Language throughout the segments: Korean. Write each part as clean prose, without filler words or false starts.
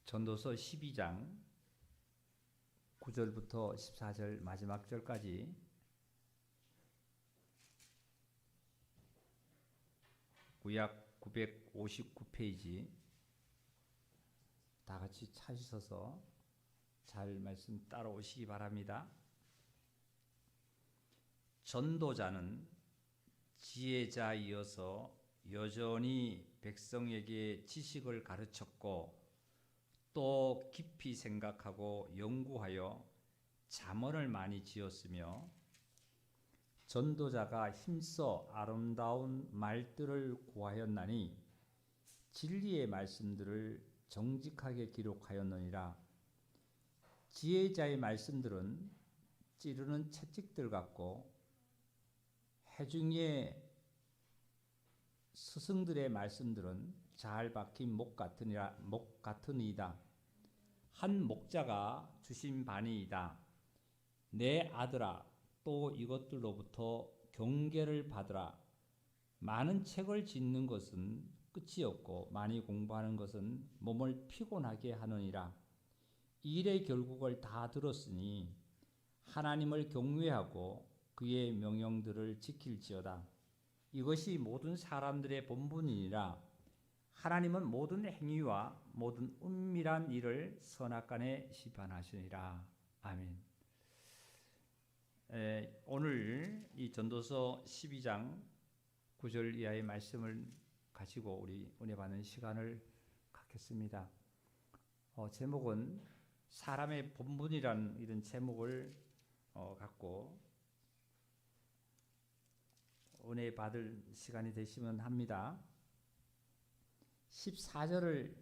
전도서 12장 9절부터 14절 마지막 절까지 구약 959페이지 다 같이 찾으셔서 잘 말씀 따라오시기 바랍니다. 전도자는 지혜자이어서 여전히 백성에게 지식을 가르쳤고 또 깊이 생각하고 연구하여 잠언을 많이 지었으며 전도자가 힘써 아름다운 말들을 구하였나니 진리의 말씀들을 정직하게 기록하였느니라. 지혜자의 말씀들은 찌르는 채찍들 같고 해중의 스승들의 말씀들은 잘 박힌 목 같으니이다. 한 목자가 주신 바니이다. 내 아들아, 또 이것들로부터 경계를 받으라. 많은 책을 짓는 것은 끝이 없고 많이 공부하는 것은 몸을 피곤하게 하느니라. 일의 결국을 다 들었으니 하나님을 경외하고 그의 명령들을 지킬지어다. 이것이 모든 사람들의 본분이니라. 하나님은 모든 행위와 모든 은밀한 일을 선악간에 심판하시니라. 아멘. 오늘 이 전도서 12장 9절 이하의 말씀을 가지고 우리 은혜 받는 시간을 갖겠습니다. 제목은 사람의 본분이라는 이런 제목을 갖고 은혜 받을 시간이 되시면 합니다. 13절을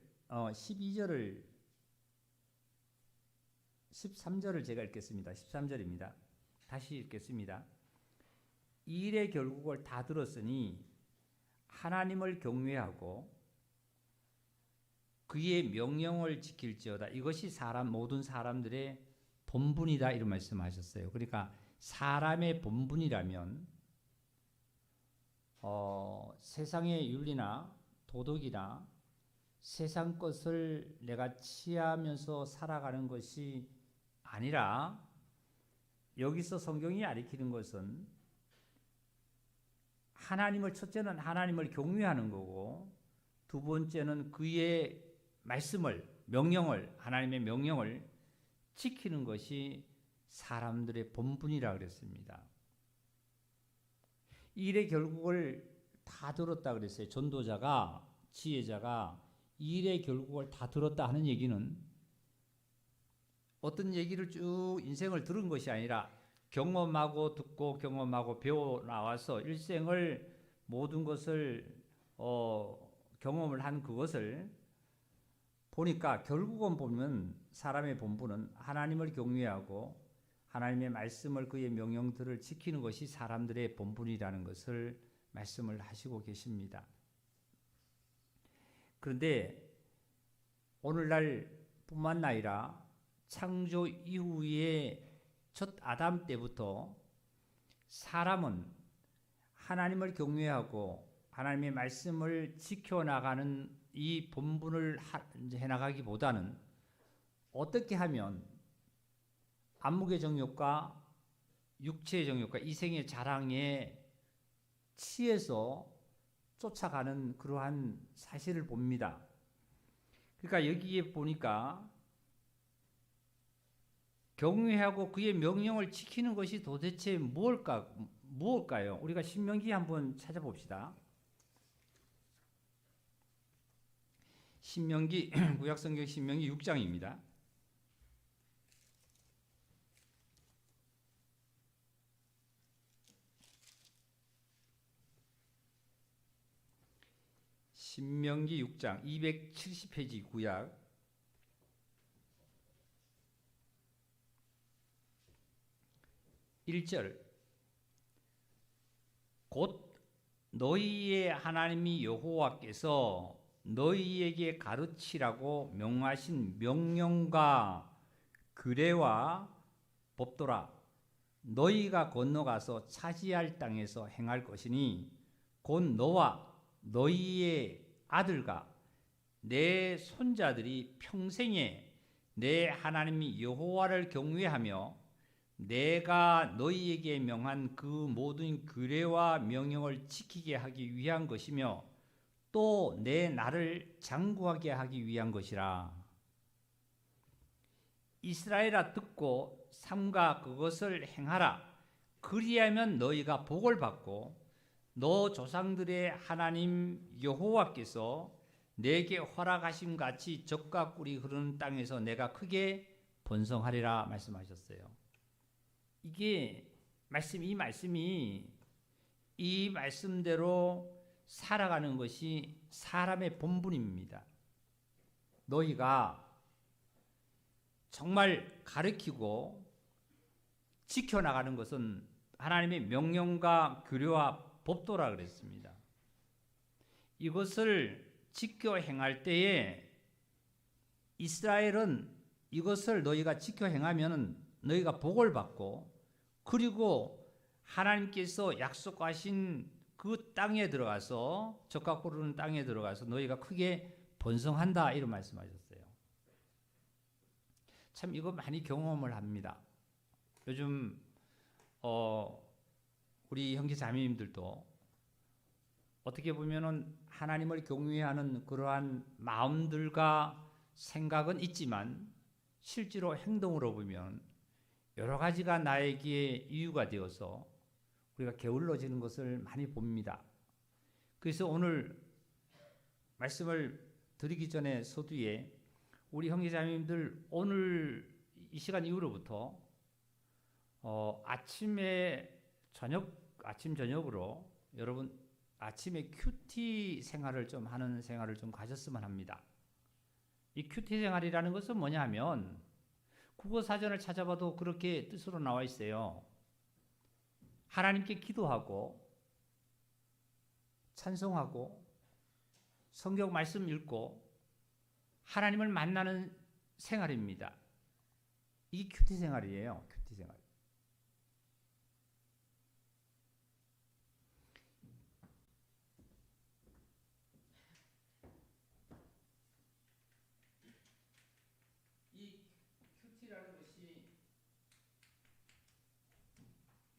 제가 읽겠습니다. 13절입니다. 다시 읽겠습니다. 일의 결국을 다 들었으니 하나님을 경외하고 그의 명령을 지킬지어다. 이것이 모든 사람들의 본분이다. 이런 말씀하셨어요. 그러니까 사람의 본분이라면 세상의 윤리나 도덕이나 세상 것을 내가 취하면서 살아가는 것이 아니라 여기서 성경이 가르치는 것은 첫째는 하나님을 경외하는 거고 두 번째는 그의 하나님의 명령을 지키는 것이 사람들의 본분이라 그랬습니다. 일의 결국을 다 들었다 그랬어요. 전도자가, 지혜자가 일의 결국을 다 들었다 하는 얘기는 어떤 얘기를 쭉 인생을 들은 것이 아니라 경험하고 듣고 경험하고 배워 나와서 일생을 모든 것을 경험을 한 그것을 보니까 결국은 보면 사람의 본분은 하나님을 경외하고 하나님의 말씀을 그의 명령들을 지키는 것이 사람들의 본분이라는 것을 말씀을 하시고 계십니다. 그런데 오늘날 뿐만 아니라 창조 이후에 첫 아담 때부터 사람은 하나님을 경외하고 하나님의 말씀을 지켜나가는 이 본분을 해나가기보다는 어떻게 하면 안목의 정욕과 육체의 정욕과 이생의 자랑에 취해서 쫓아가는 그러한 사실을 봅니다. 그러니까 여기에 보니까 경외하고 그의 명령을 지키는 것이 도대체 무엇일까요? 우리가 신명기 한번 찾아봅시다. 신명기 구약성경 신명기 6장입니다. 신명기 6장 270페이지 구약 1절 곧 너희의 하나님이 여호와께서 너희에게 가르치라고 명하신 명령과 규례와 법도라. 너희가 건너가서 차지할 땅에서 행할 것이니 곧 너와 너희의 아들과 내 손자들이 평생에 내 하나님 여호와를 경외하며 내가 너희에게 명한 그 모든 규례와 명령을 지키게 하기 위한 것이며 또 내 나를 장구하게 하기 위한 것이라. 이스라엘아 듣고 삼가 그것을 행하라. 그리하면 너희가 복을 받고 너 조상들의 하나님 여호와께서 내게 허락하심 같이 젖과 꿀이 흐르는 땅에서 내가 크게 번성하리라 말씀하셨어요. 이 말씀이 이 말씀대로 살아가는 것이 사람의 본분입니다. 너희가 정말 가르치고 지켜나가는 것은 하나님의 명령과 규례와 법도라 그랬습니다. 이것을 지켜 행할 때에 이스라엘은 이것을 너희가 지켜 행하면 너희가 복을 받고 그리고 하나님께서 약속하신 그 땅에 들어가서 젖과 꿀 흐르는 땅에 들어가서 너희가 크게 번성한다 이런 말씀하셨어요. 참 이거 많이 경험을 합니다. 요즘 우리 형제 자매님들도 어떻게 보면은 하나님을 경외하는 그러한 마음들과 생각은 있지만 실제로 행동으로 보면 여러 가지가 나에게 이유가 되어서 우리가 게을러지는 것을 많이 봅니다. 그래서 오늘 말씀을 드리기 전에 서두에 우리 형제자매님들 오늘 이 시간 이후로부터 아침 저녁으로 여러분 아침에 큐티 생활을 좀 하는 생활을 좀 가졌으면 합니다. 이 큐티 생활이라는 것은 뭐냐 하면 국어 사전을 찾아봐도 그렇게 뜻으로 나와 있어요. 하나님께 기도하고 찬송하고 성경 말씀 읽고 하나님을 만나는 생활입니다. 이게 큐티 생활이에요. 큐티 생활. 이 큐티라는 것이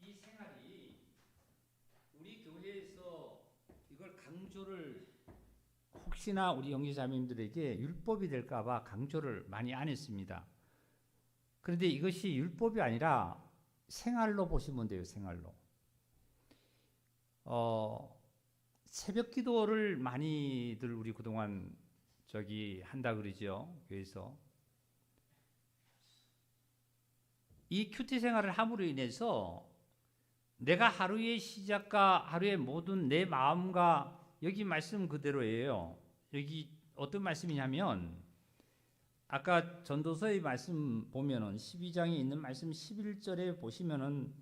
이 생활이 우리 교회에서 이걸 강조를 혹시나 우리 형제자매님들에게 율법이 될까봐 강조를 많이 안 했습니다. 그런데 이것이 율법이 아니라 생활로 보시면 돼요. 생활로. 새벽 기도를 많이들 우리 그동안 한다 그러죠. 교회에서. 이 큐티 생활을 함으로 인해서 내가 하루의 시작과 하루의 모든 내 마음과 여기 말씀 그대로예요. 여기 어떤 말씀이냐면 아까 전도서의 말씀 보면은 12장에 있는 말씀 11절에 보시면은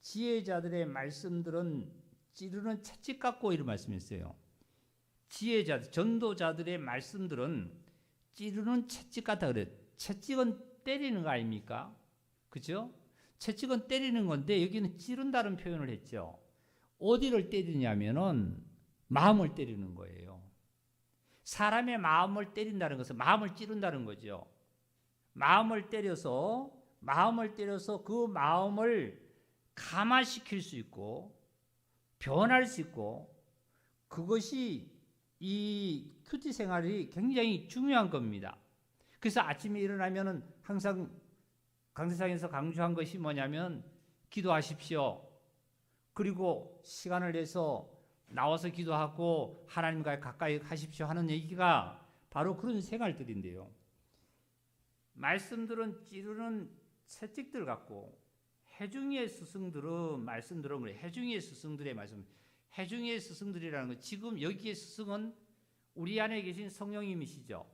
지혜자들의 말씀들은 찌르는 채찍 같고 이런 말씀이 있어요. 지혜자들, 전도자들의 말씀들은 찌르는 채찍 같다 그래요. 채찍은 때리는 거 아닙니까? 그죠? 채찍은 때리는 건데 여기는 찌른다는 표현을 했죠. 어디를 때리냐면은 마음을 때리는 거예요. 사람의 마음을 때린다는 것은 마음을 찌른다는 거죠. 마음을 때려서 그 마음을 감화시킬 수 있고 변할 수 있고 그것이 이 큐티 생활이 굉장히 중요한 겁니다. 그래서 아침에 일어나면은 항상 강세상에서 강조한 것이 뭐냐면 기도하십시오. 그리고 시간을 내서 나와서 기도하고 하나님과 가까이 하십시오 하는 얘기가 바로 그런 생활들인데요. 말씀들은 찌르는 채찍들 같고 해중의 스승들은 말씀들은 그래. 해중의 스승들의 말씀. 해중의 스승들이라는 건 지금 여기에 스승은 우리 안에 계신 성령님이시죠.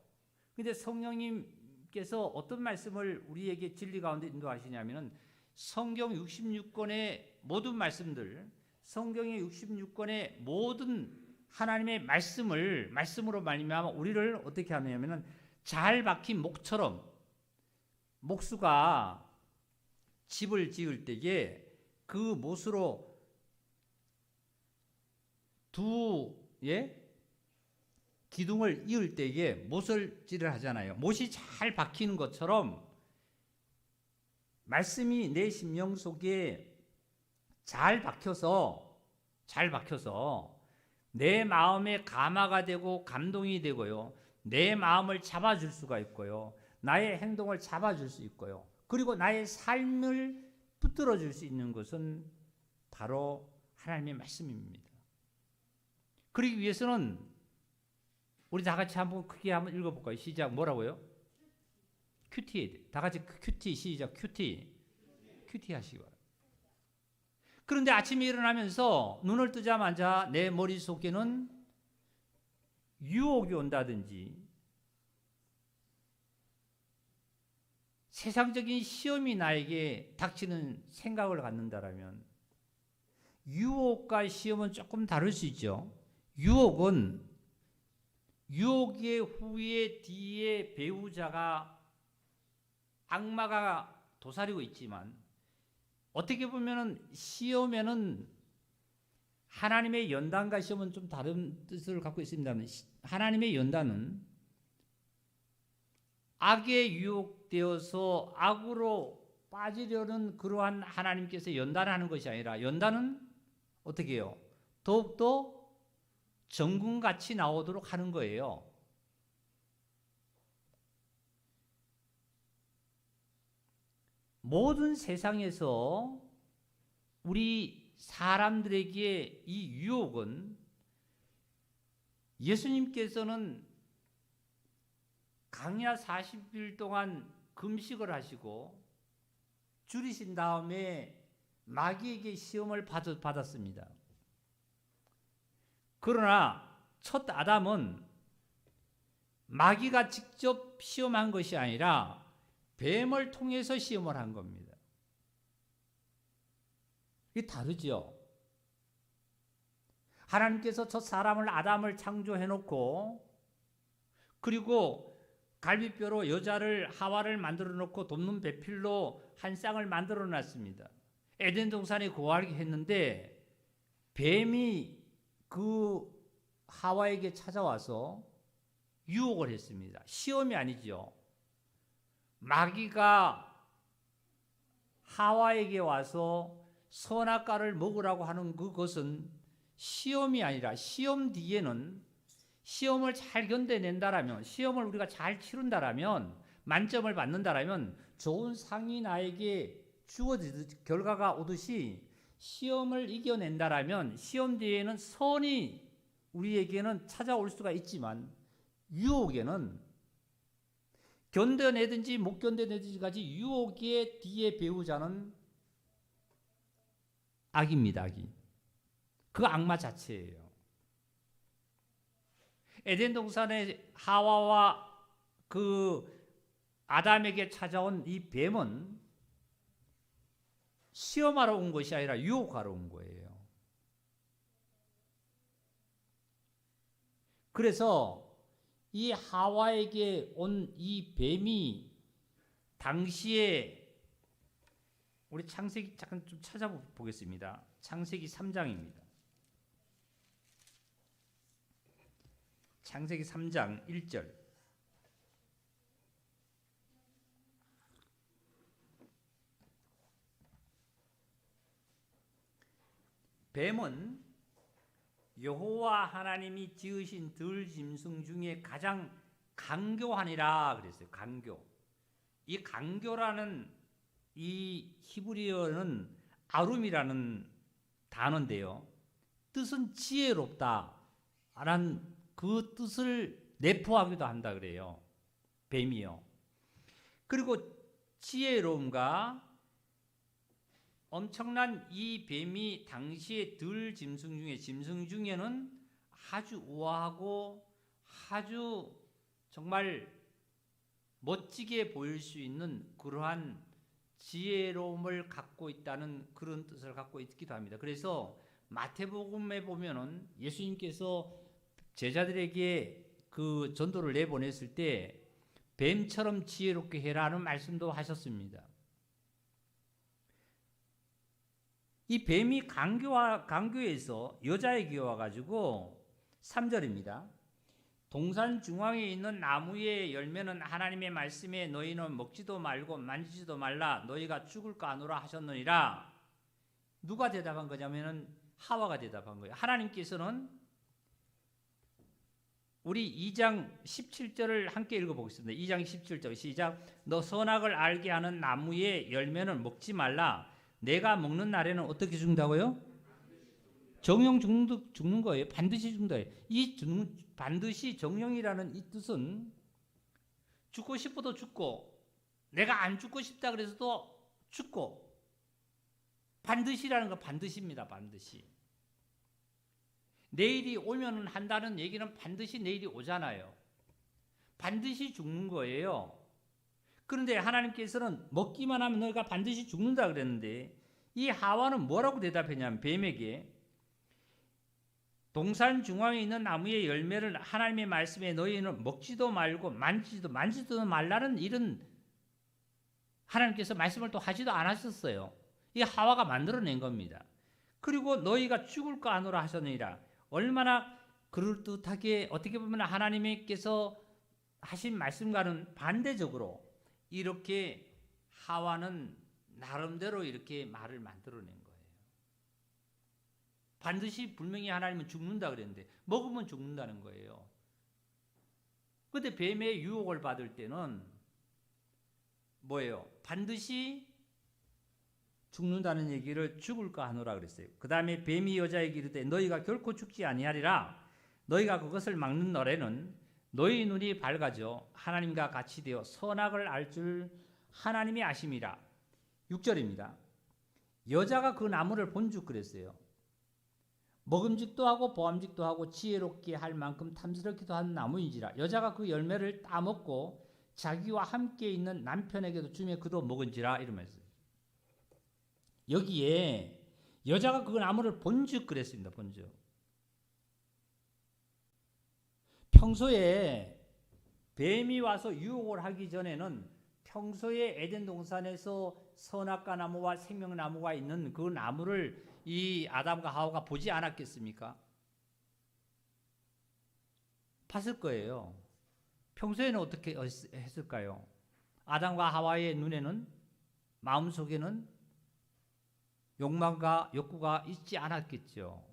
근데 성령님께서 어떤 말씀을 우리에게 진리 가운데 인도하시냐면은 성경 66권의 모든 말씀들, 성경의 66권의 모든 하나님의 말씀으로 말미암아 우리를 어떻게 하느냐면은 잘 박힌 목처럼 목수가 집을 지을 때에 그 못으로 기둥을 이을 때에 못을질을 하잖아요. 못이 잘 박히는 것처럼 말씀이 내 심령 속에 잘 박혀서 내 마음에 감화가 되고 감동이 되고요. 내 마음을 잡아줄 수가 있고요. 나의 행동을 잡아줄 수 있고요. 그리고 나의 삶을 붙들어줄 수 있는 것은 바로 하나님의 말씀입니다. 그러기 위해서는 우리 다 같이 한번 크게 한번 읽어볼까요? 시작. 뭐라고요? 큐티. 다 같이 큐티. 시작. 큐티 하시기 바랍니다. 그런데 아침에 일어나면서 눈을 뜨자마자 내 머릿속에는 유혹이 온다든지 세상적인 시험이 나에게 닥치는 생각을 갖는다라면, 유혹과 시험은 조금 다를 수 있죠. 유혹의 후에 뒤에 배우자가 악마가 도사리고 있지만, 어떻게 보면은 시험에는 하나님의 연단과 시험은 좀 다른 뜻을 갖고 있습니다만, 하나님의 연단은 악에 유혹되어서 악으로 빠지려는 그러한 하나님께서 연단하는 것이 아니라, 연단은 어떻게 해요? 더욱더 정금같이 나오도록 하는 거예요. 모든 세상에서 우리 사람들에게 이 유혹은, 예수님께서는 강야 40일 동안 금식을 하시고 줄이신 다음에 마귀에게 시험을 받았습니다. 그러나 첫 아담은 마귀가 직접 시험한 것이 아니라 뱀을 통해서 시험을 한 겁니다. 이게 다르죠. 하나님께서 첫 사람을, 아담을 창조해 놓고, 그리고 갈비뼈로 여자를, 하와를 만들어 놓고 돕는 배필로 한 쌍을 만들어 놨습니다. 에덴 동산에 거하게 했는데 뱀이 그 하와에게 찾아와서 유혹을 했습니다. 시험이 아니죠. 마귀가 하와에게 와서 선악과를 먹으라고 하는 그것은 시험이 아니라, 시험 뒤에는, 시험을 잘 견뎌낸다라면, 시험을 우리가 잘 치른다라면, 만점을 받는다라면 좋은 상이 나에게 주어지듯, 결과가 오듯이 시험을 이겨낸다라면 시험 뒤에는 선이 우리에게는 찾아올 수가 있지만, 유혹에는 견뎌내든지 못 견뎌내든지까지 유혹의 뒤에 배우자는 악입니다. 악이. 그 악마 자체예요. 에덴 동산의 하와와 그 아담에게 찾아온 이 뱀은 시험하러 온 것이 아니라 유혹하러 온 거예요. 그래서 이 하와에게 온 이 뱀이 당시에, 우리 창세기 잠깐 좀 찾아보겠습니다. 창세기 3장입니다. 창세기 3장 1절. 뱀은 여호와 하나님이 지으신 들짐승 중에 가장 강교하니라 그랬어요. 강교. 이 강교라는 이 히브리어는 아룸이라는 단어인데요. 뜻은 지혜롭다라는 그 뜻을 내포하기도 한다 그래요. 뱀이요. 그리고 지혜로움과 엄청난 이 뱀이 당시의 들짐승 중에, 짐승 중에는 아주 우아하고 아주 정말 멋지게 보일 수 있는 그러한 지혜로움을 갖고 있다는 그런 뜻을 갖고 있기도 합니다. 그래서 마태복음에 보면은 예수님께서 제자들에게 그 전도를 내보냈을 때 뱀처럼 지혜롭게 해라는 말씀도 하셨습니다. 이 뱀이 강교에서 여자에게 와가지고 3절입니다. 동산 중앙에 있는 나무의 열매는 하나님의 말씀에 너희는 먹지도 말고 만지지도 말라 너희가 죽을까 하노라 하셨느니라. 누가 대답한 거냐면은 하와가 대답한 거예요. 하나님께서는 우리 2장 17절을 함께 읽어보겠습니다. 2장 17절 시작. 너 선악을 알게 하는 나무의 열매는 먹지 말라. 내가 먹는 날에는 어떻게 죽는다고요? 정령 죽는 거예요. 반드시 죽는다. 이 반드시 정령이라는 이 뜻은 죽고 싶어도 죽고 내가 안 죽고 싶다 그래서도 죽고 반드시라는 거 반드시입니다. 반드시. 내일이 오면 한다는 얘기는 반드시 내일이 오잖아요. 반드시 죽는 거예요. 그런데 하나님께서는 먹기만 하면 너희가 반드시 죽는다 그랬는데 이 하와는 뭐라고 대답했냐면 뱀에게 동산 중앙에 있는 나무의 열매를 하나님의 말씀에 너희는 먹지도 말고 만지지도 말라는 이런 하나님께서 말씀을 또 하지도 않았었어요. 이 하와가 만들어낸 겁니다. 그리고 너희가 죽을까 하노라 하셨느니라. 얼마나 그럴듯하게 어떻게 보면 하나님께서 하신 말씀과는 반대적으로 이렇게 하와는 나름대로 이렇게 말을 만들어낸 거예요. 반드시 분명히 하나님은 죽는다 그랬는데 먹으면 죽는다는 거예요. 그런데 뱀의 유혹을 받을 때는 뭐예요? 반드시 죽는다는 얘기를 죽을까 하노라 그랬어요. 그 다음에 뱀이 여자에게 이르되 너희가 결코 죽지 아니하리라. 너희가 그것을 막는 날에는 너희 눈이 밝아져 하나님과 같이 되어 선악을 알 줄 하나님이 아심이라. 6절입니다. 여자가 그 나무를 본즉 그랬어요. 먹음직도 하고 보암직도 하고 지혜롭게 할 만큼 탐스럽기도 한 나무인지라. 여자가 그 열매를 따먹고 자기와 함께 있는 남편에게도 주며 그도 먹은지라 이러면서 여기에 여자가 그 나무를 본즉 그랬습니다. 본즉. 평소에 뱀이 와서 유혹을 하기 전에는 평소에 에덴 동산에서 선악과 나무와 생명나무가 있는 그 나무를 이 아담과 하와가 보지 않았겠습니까? 봤을 거예요. 평소에는 어떻게 했을까요? 아담과 하와의 눈에는 마음속에는 욕망과 욕구가 있지 않았겠죠.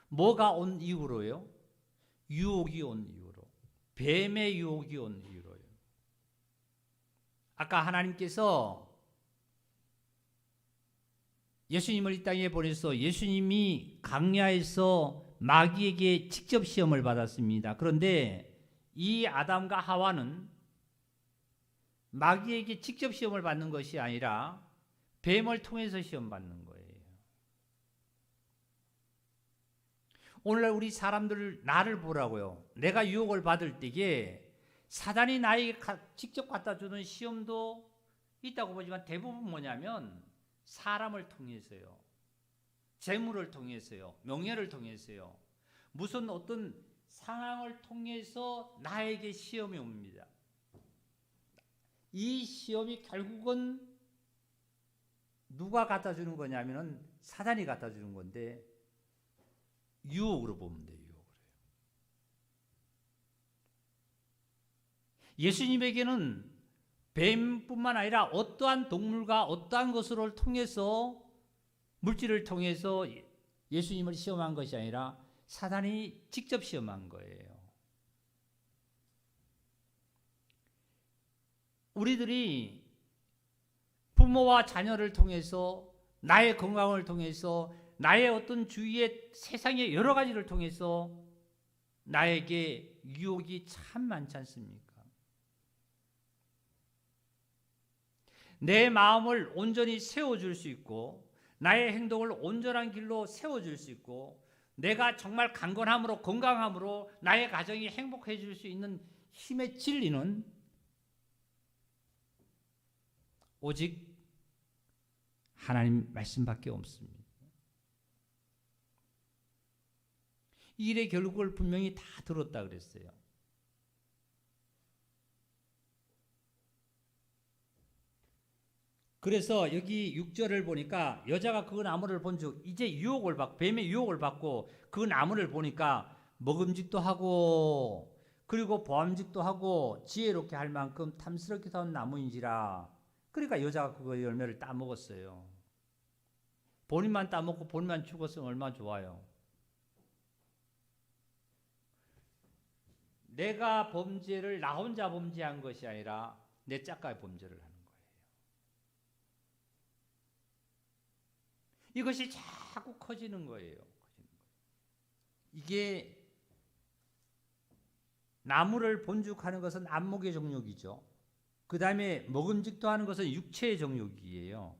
뭐가 온 이후로요? 유혹이 온 이후로. 뱀의 유혹이 온 이후로요. 아까 하나님께서 예수님을 이 땅에 보내서 예수님이 광야에서 마귀에게 직접 시험을 받았습니다. 그런데 이 아담과 하와는 마귀에게 직접 시험을 받는 것이 아니라 뱀을 통해서 시험 받는 거예요. 오늘날 우리 사람들 나를 보라고요. 내가 유혹을 받을 때에 사단이 나에게 직접 갖다 주는 시험도 있다고 보지만 대부분 뭐냐면 사람을 통해서요. 재물을 통해서요. 명예를 통해서요. 무슨 어떤 상황을 통해서 나에게 시험이 옵니다. 이 시험이 결국은 누가 갖다 주는 거냐면은 사단이 갖다 주는 건데 유혹으로 보면 돼요. 유혹으로. 예수님에게는 뱀뿐만 아니라 어떠한 동물과 어떠한 것을 통해서 물질을 통해서 예수님을 시험한 것이 아니라 사단이 직접 시험한 거예요. 우리들이 부모와 자녀를 통해서 나의 건강을 통해서 나의 어떤 주위의 세상의 여러 가지를 통해서 나에게 유혹이 참 많지 않습니까? 내 마음을 온전히 세워줄 수 있고 나의 행동을 온전한 길로 세워줄 수 있고 내가 정말 강건함으로 건강함으로 나의 가정이 행복해질 수 있는 힘의 진리는 오직 하나님 말씀밖에 없습니다. 이 일의 결국을 분명히 다 들었다 그랬어요. 그래서 여기 6절을 보니까 여자가 그 나무를 본즉 이제 유혹을 받고 뱀의 유혹을 받고 그 나무를 보니까 먹음직도 하고 그리고 보암직도 하고 지혜롭게 할 만큼 탐스럽기도 한 나무인지라. 그러니까 여자가 그 열매를 따먹었어요. 본인만 따먹고 본인만 죽었으면 얼마나 좋아요. 내가 범죄를 나 혼자 범죄한 것이 아니라 내 짝가 범죄를 하는 거예요. 이것이 자꾸 커지는 거예요. 이게 나무를 본죽하는 것은 안목의 정욕이죠. 그 다음에 먹음직도 하는 것은 육체의 정욕이에요.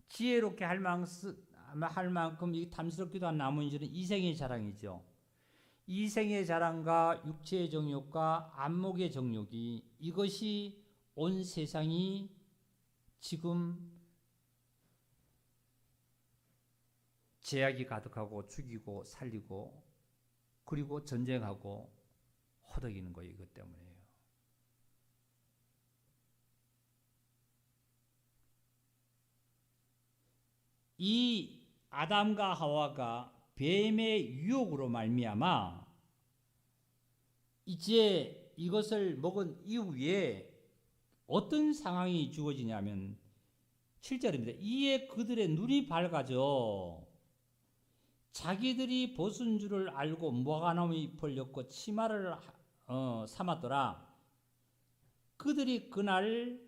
지혜롭게 할 만큼 이 탐스럽기도 한 나무인지는 이생의 자랑이죠. 이생의 자랑과 육체의 정욕과 안목의 정욕이 이것이 온 세상이 지금 죄악이 가득하고 죽이고 살리고 그리고 전쟁하고 허덕이는 거예요. 이것 때문에요. 이 아담과 하와가 뱀의 유혹으로 말미암아 이제 이것을 먹은 이후에 어떤 상황이 주어지냐면 7절입니다. 이에 그들의 눈이 밝아져 자기들이 벗은 줄을 알고 무화과나무 잎을 엮고 치마를 삼았더라. 그들이 그날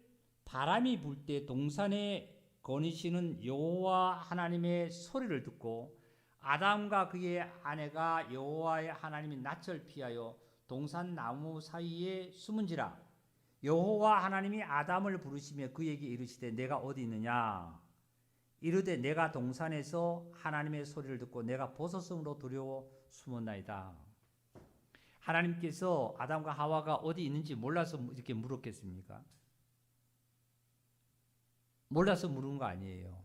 바람이 불 때 동산에 거니시는 여호와 하나님의 소리를 듣고 아담과 그의 아내가 여호와의 하나님의 낯을 피하여 동산 나무 사이에 숨은지라. 여호와 하나님이 아담을 부르시며 그에게 이르시되 내가 어디 있느냐. 이르되 내가 동산에서 하나님의 소리를 듣고 내가 벗었음으로 두려워 숨었나이다. 하나님께서 아담과 하와가 어디 있는지 몰라서 이렇게 물었겠습니까? 몰라서 물은 거 아니에요.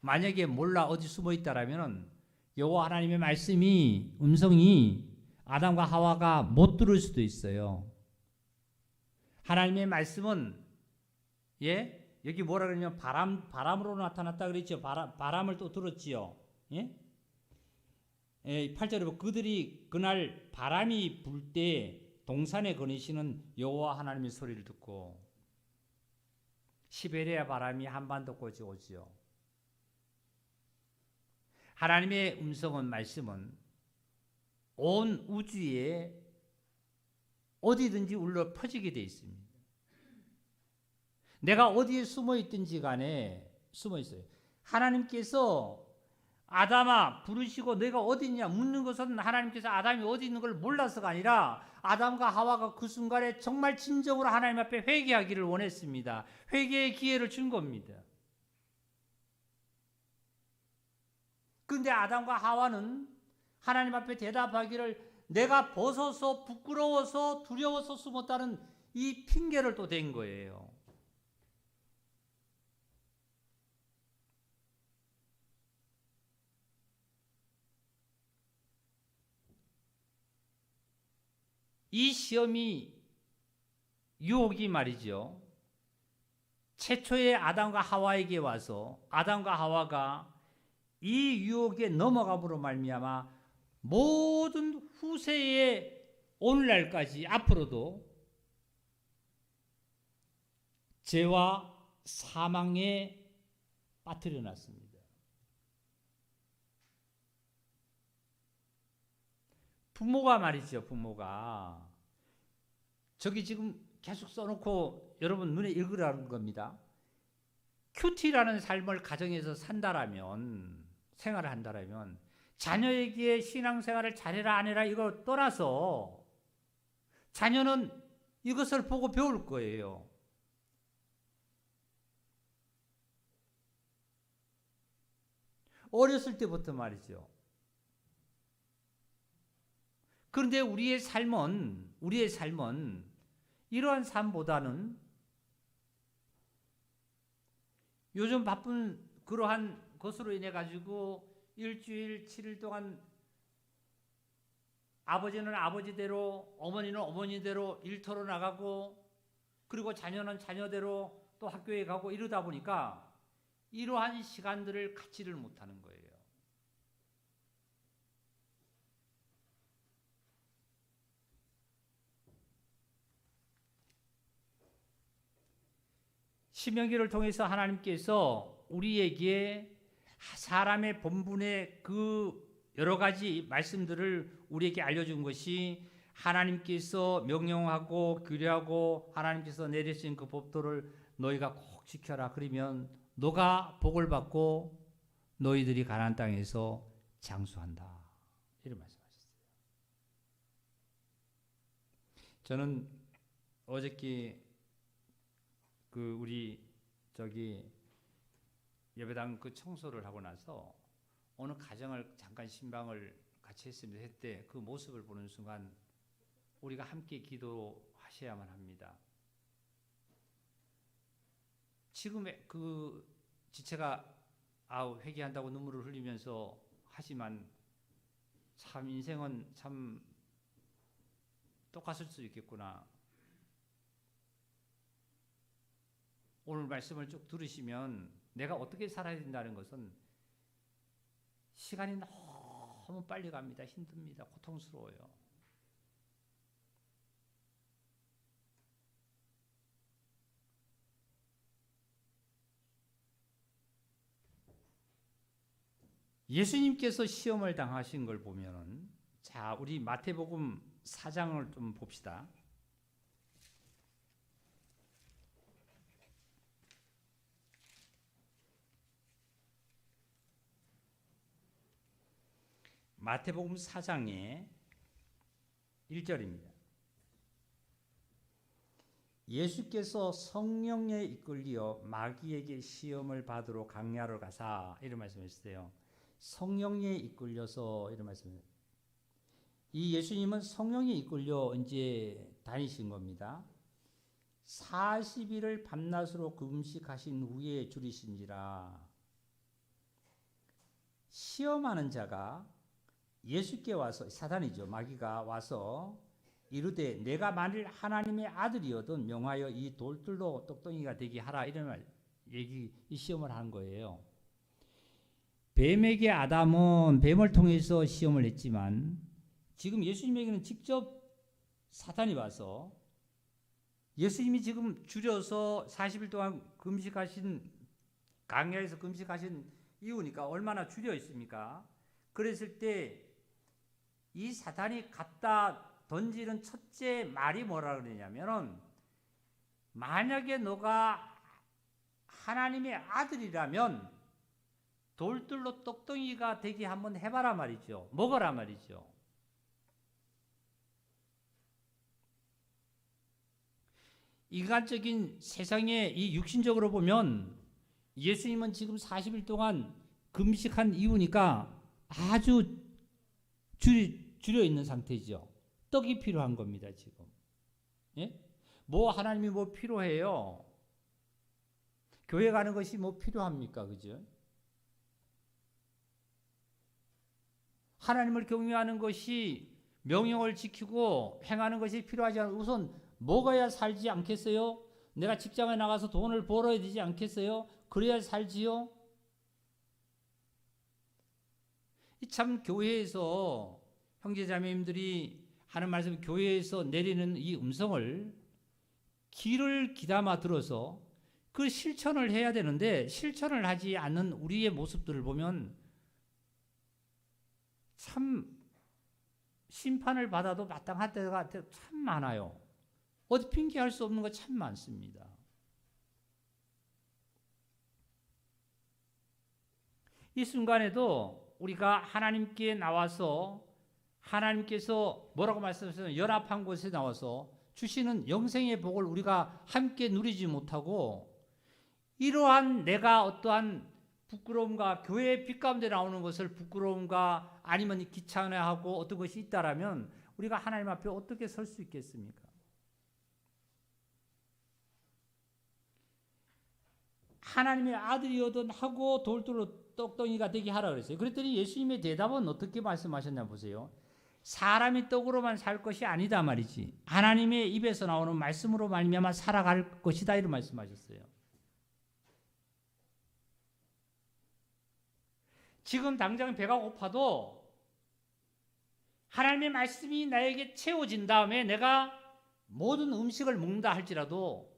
만약에 몰라 어디 숨어 있다라면 여호와 하나님의 말씀이 음성이 아담과 하와가 못 들을 수도 있어요. 하나님의 말씀은 여기 뭐라 그러냐면 바람으로 나타났다 그랬죠. 바람을 또 들었지요. 8절에 보면 그들이 그날 바람이 불 때 동산에 거니시는 여호와 하나님의 소리를 듣고 시베리아 바람이 한반도까지 오지요. 하나님의 음성은 말씀은 온 우주에 어디든지 울려 퍼지게 되어 있습니다. 내가 어디에 숨어 있든지 간에 숨어 있어요. 하나님께서 아담아 부르시고 너희가 어디 있냐 묻는 것은 하나님께서 아담이 어디 있는 걸 몰라서가 아니라 아담과 하와가 그 순간에 정말 진정으로 하나님 앞에 회개하기를 원했습니다. 회개의 기회를 준 겁니다. 그런데 아담과 하와는 하나님 앞에 대답하기를 내가 벗어서 부끄러워서 두려워서 숨었다는 이 핑계를 또 댄 거예요. 이 시험이 유혹이 말이죠. 최초의 아담과 하와에게 와서 아담과 하와가 이 유혹에 넘어감으로 말미암아 모든 후세의 오늘날까지 앞으로도 죄와 사망에 빠뜨려 놨습니다. 부모가 말이죠. 부모가 저기 지금 계속 써놓고 여러분 눈에 읽으라는 겁니다. 큐티라는 삶을 가정에서 산다라면 생활을 한다라면 자녀에게 신앙생활을 잘해라 안 해라 이거 떠나서 자녀는 이것을 보고 배울 거예요. 어렸을 때부터 말이죠. 그런데 우리의 삶은 이러한 삶보다는 요즘 바쁜 그러한 것으로 인해 가지고 일주일 7일 동안 아버지는 아버지대로 어머니는 어머니대로 일터로 나가고 그리고 자녀는 자녀대로 또 학교에 가고 이러다 보니까 이러한 시간들을 갖지를 못하는 거예요. 신명기를 통해서 하나님께서 우리에게 사람의 본분의 그 여러 가지 말씀들을 우리에게 알려준 것이 하나님께서 명령하고 규례하고 하나님께서 내리신 그 법도를 너희가 꼭 지켜라. 그러면 너가 복을 받고 너희들이 가나안 땅에서 장수한다. 이런 말씀하셨어요. 저는 어저께 그 우리 예배당 그 청소를 하고 나서 어느 가정을 잠깐 신방을 같이 했습니다. 했때 그 모습을 보는 순간 우리가 함께 기도하셔야만 합니다. 지금의 그 지체가 회개한다고 눈물을 흘리면서 하지만 참 인생은 참 똑같을 수 있겠구나. 오늘 말씀을 쭉 들으시면 내가 어떻게 살아야 된다는 것은 시간이 너무 빨리 갑니다. 힘듭니다. 고통스러워요. 예수님께서 시험을 당하신 걸 보면은, 자, 우리 마태복음 4장을 좀 봅시다. 마태복음 4장의 1절입니다. 예수께서 성령에 이끌려 마귀에게 시험을 받으러 강야로 가사, 이런 말씀하셨어요. 성령에 이끌려서, 이런 말씀을. 이 예수님은 성령에 이끌려 이제 다니신 겁니다. 40일을 밤낮으로 금식하신 후에 줄이신지라. 시험하는 자가 예수께 와서, 사단이죠, 마귀가 와서 이르되 내가 만일 하나님의 아들이어든 명하여 이 돌들로 떡덩이가 되게 하라, 이런 이 시험을 한 거예요. 뱀에게 아담은 뱀을 통해서 시험을 했지만 지금 예수님에게는 직접 사탄이 와서, 예수님이 지금 줄여서 40일 동안 금식하신, 강야에서 금식하신 이유니까 얼마나 줄여 있습니까? 그랬을 때 이 사탄이 갖다 던지는 첫째 말이 뭐라 그러냐면은, 만약에 너가 하나님의 아들이라면 돌들로 떡덩이가 되게 한번 해봐라 말이죠. 먹어라 말이죠. 인간적인 세상에 이 육신적으로 보면 예수님은 지금 40일 동안 금식한 이유니까 아주 줄여 있는 상태죠. 떡이 필요한 겁니다, 지금. 예? 뭐 하나님이 뭐 필요해요? 교회 가는 것이 뭐 필요합니까? 그죠? 하나님을 경외하는 것이, 명령을 지키고 행하는 것이 필요하지 않아요. 우선 먹어야 살지 않겠어요? 내가 직장에 나가서 돈을 벌어야 되지 않겠어요? 그래야 살지요? 참 교회에서 형제자매님들이 하는 말씀, 교회에서 내리는 이 음성을 귀를 귀담아 들어서 그 실천을 해야 되는데, 실천을 하지 않는 우리의 모습들을 보면 참 심판을 받아도 마땅할 때가 참 많아요. 어디 핑계할 수 없는 거 참 많습니다. 이 순간에도 우리가 하나님께 나와서, 하나님께서 뭐라고 말씀하셨어요? 연합한 곳에 나와서 주시는 영생의 복을 우리가 함께 누리지 못하고, 이러한 내가 어떠한 부끄러움과, 교회의 빛 가운데 나오는 것을 부끄러움과 아니면 귀찮아하고 어떤 것이 있다라면 우리가 하나님 앞에 어떻게 설 수 있겠습니까? 하나님의 아들이어든 하고 돌들로 떡덩이가 되게 하라 그랬어요. 그랬더니 예수님의 대답은 어떻게 말씀하셨냐 보세요. 사람이 떡으로만 살 것이 아니다 말이지, 하나님의 입에서 나오는 말씀으로 말미암아 살아갈 것이다, 이런 말씀하셨어요. 지금 당장 배가 고파도 하나님의 말씀이 나에게 채워진 다음에 내가 모든 음식을 먹는다 할지라도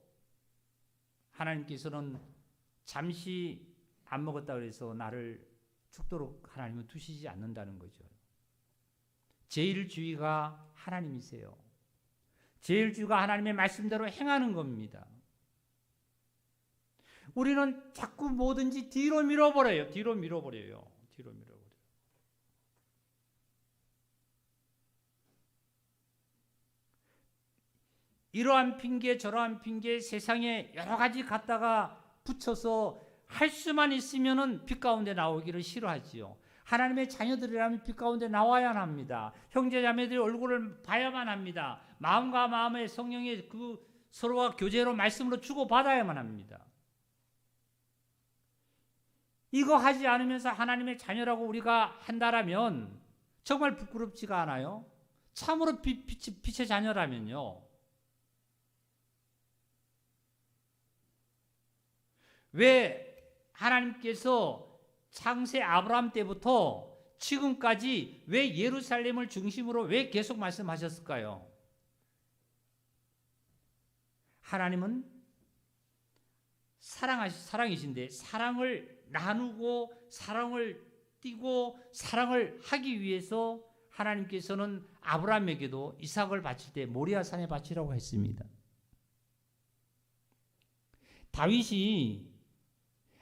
하나님께서는 잠시 안 먹었다 그래서 나를 죽도록 하나님은 두시지 않는다는 거죠. 제1주의가 하나님이세요. 제1주의가 하나님의 말씀대로 행하는 겁니다. 우리는 자꾸 뭐든지 뒤로 밀어버려요. 뒤로 밀어버려요. 이러한 핑계 저러한 핑계 세상에 여러 가지 갖다가 붙여서 할 수만 있으면은 빛 가운데 나오기를 싫어하지요. 하나님의 자녀들이라면 빛 가운데 나와야 합니다. 형제 자매들이 얼굴을 봐야만 합니다. 마음과 마음의 성령의 그 서로가 교제로 말씀으로 주고 받아야만 합니다. 이거 하지 않으면서 하나님의 자녀라고 우리가 한다라면 정말 부끄럽지가 않아요? 참으로 빛의 자녀라면요. 왜 하나님께서 창세 아브라함 때부터 지금까지 왜 예루살렘을 중심으로 왜 계속 말씀하셨을까요? 하나님은 사랑이신데 사랑을 나누고 사랑을 띠고 사랑을 하기 위해서 하나님께서는 아브라함에게도 이삭을 바칠 때 모리아산에 바치라고 했습니다. 다윗이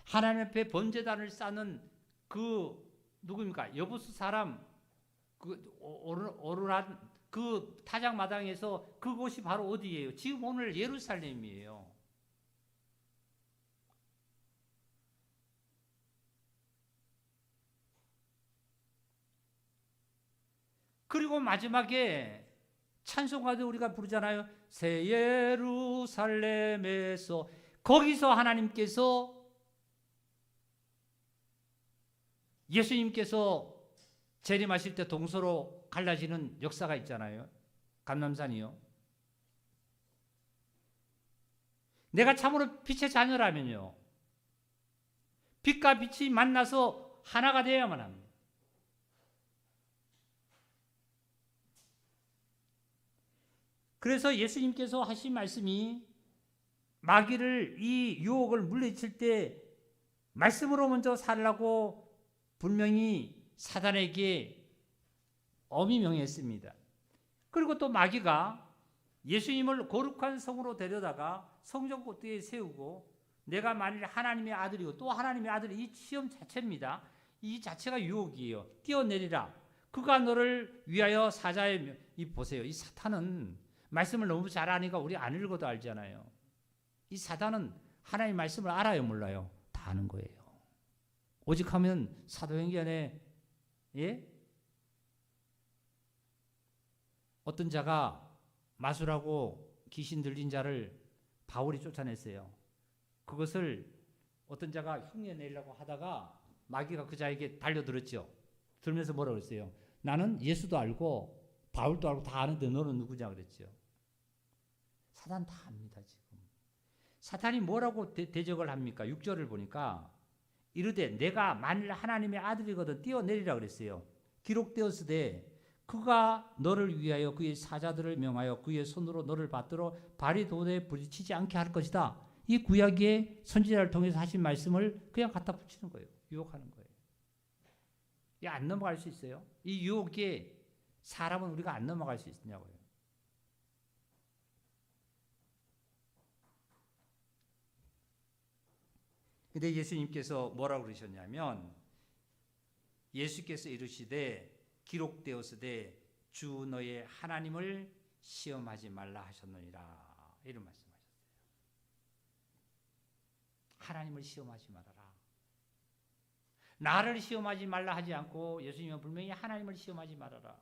하나님 앞에 번제단을 쌓는 그 누구입니까? 여부스 사람 그 오르란 그 타작마당에서 그곳이 바로 어디예요? 지금 오늘 예루살렘이에요. 그리고 마지막에 찬송가도 우리가 부르잖아요. 새 예루살렘에서 거기서 하나님께서 예수님께서 재림하실 때 동서로 갈라지는 역사가 있잖아요. 감람산이요. 내가 참으로 빛의 자녀라면요. 빛과 빛이 만나서 하나가 되어야만 합니다. 그래서 예수님께서 하신 말씀이 마귀를 이 유혹을 물리칠 때 말씀으로 먼저 살라고 분명히 사단에게 엄히 명했습니다. 그리고 또 마귀가 예수님을 거룩한 성으로 데려다가 성전 꼭대기에 세우고 내가 만일 하나님의 아들이고 또 하나님의 아들이 이 시험 자체입니다. 이 자체가 유혹이에요. 뛰어내리라. 그가 너를 위하여 사자의 이 보세요. 이 사탄은 말씀을 너무 잘 아니까 우리 안 읽어도 알잖아요. 이 사단은 하나님의 말씀을 알아요, 몰라요? 다 아는 거예요. 오직 하면 사도행전에 어떤 자가 마술하고 귀신 들린 자를 바울이 쫓아냈어요. 그것을 어떤 자가 흉내내려고 하다가 마귀가 그 자에게 달려들었죠. 들면서 뭐라고 그랬어요? 나는 예수도 알고 바울도 알고 다 아는데 너는 누구냐 그랬죠. 사탄 다 압니다 지금. 사탄이 뭐라고 대적을 합니까? 6절을 보니까 이르되 내가 만일 하나님의 아들이거든 뛰어내리라 그랬어요. 기록되었으되 그가 너를 위하여 그의 사자들을 명하여 그의 손으로 너를 받들어 발이 도대에 부딪히지 않게 할 것이다. 이 구약의 선지자를 통해서 하신 말씀을 그냥 갖다 붙이는 거예요. 유혹하는 거예요. 안 넘어갈 수 있어요? 이 유혹에 사람은 우리가 안 넘어갈 수 있냐고요. 근데 예수님께서 뭐라고 그러셨냐면 예수께서 이르시되 기록되었으되 주 너의 하나님을 시험하지 말라 하셨느니라. 이런 말씀하셨어요. 하나님을 시험하지 말아라. 나를 시험하지 말라 하지 않고 예수님은 분명히 하나님을 시험하지 말아라.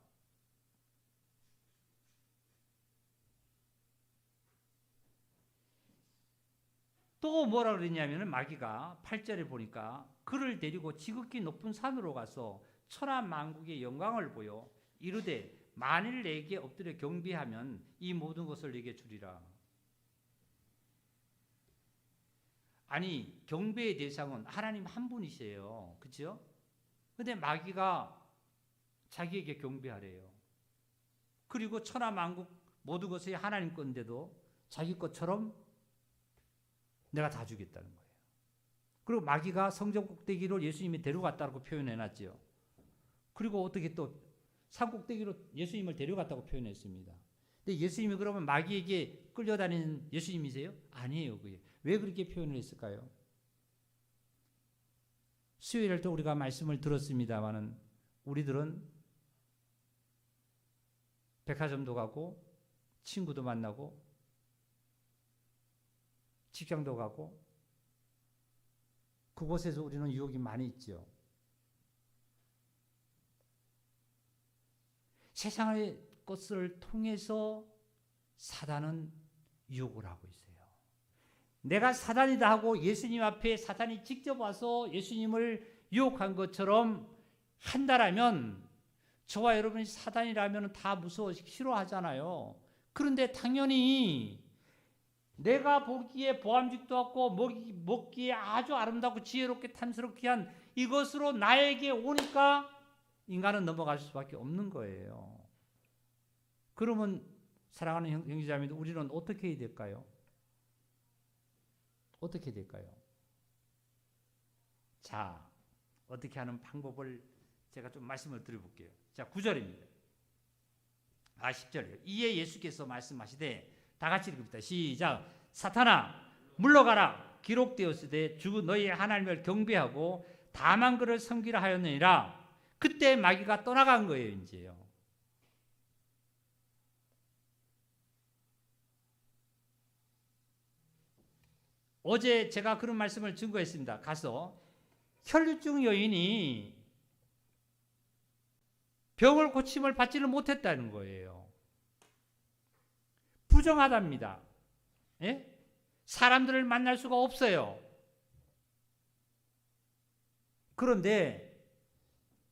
또 뭐라 그랬냐면 마귀가 8절에 보니까 그를 데리고 지극히 높은 산으로 가서 천하 만국의 영광을 보여 이르되 만일 내게 엎드려 경배하면 이 모든 것을 내게 주리라. 아니 경배의 대상은 하나님 한 분이세요. 그렇죠? 근데 마귀가 자기에게 경배하래요. 그리고 천하 만국 모든 것이 하나님 건데도 자기 것처럼 내가 다 주겠다는 거예요. 그리고 마귀가 성전 꼭대기로 예수님이 데려갔다고 표현해놨죠. 그리고 어떻게 또 산 꼭대기로 예수님을 데려갔다고 표현했습니다. 근데 예수님이 그러면 마귀에게 끌려다니는 예수님이세요? 아니에요. 그게. 왜 그렇게 표현을 했을까요? 수요일에 또 우리가 말씀을 들었습니다마는 우리들은 백화점도 가고 친구도 만나고 직장도 가고 그곳에서 우리는 유혹이 많이 있죠. 세상의 것을 통해서 사단은 유혹을 하고 있어요. 내가 사단이다 하고 예수님 앞에 사단이 직접 와서 예수님을 유혹한 것처럼 한다라면 저와 여러분이 사단이라면 다 무서워 싫어하잖아요. 그런데 당연히 내가 보기에 보암직도 없고 먹기에 아주 아름답고 지혜롭게 탐스럽게 한 이것으로 나에게 오니까 인간은 넘어갈 수밖에 없는 거예요. 그러면 사랑하는 형제자매들 우리는 어떻게 해야 될까요? 어떻게 될까요? 자, 어떻게 하는 방법을 제가 좀 말씀을 드려볼게요. 자, 9절입니다. 10절이에요. 이에 예수께서 말씀하시되 다 같이 읽읍시다. 시작. 사탄아 물러가라. 기록되었으되 주 너희의 하나님을 경배하고 다만 그를 섬기라 하였느니라. 그때 마귀가 떠나간 거예요. 이제요. 어제 제가 그런 말씀을 증거했습니다. 가서 혈류증 여인이 병을 고침을 받지를 못했다는 거예요. 부정하답니다. 예? 사람들을 만날 수가 없어요. 그런데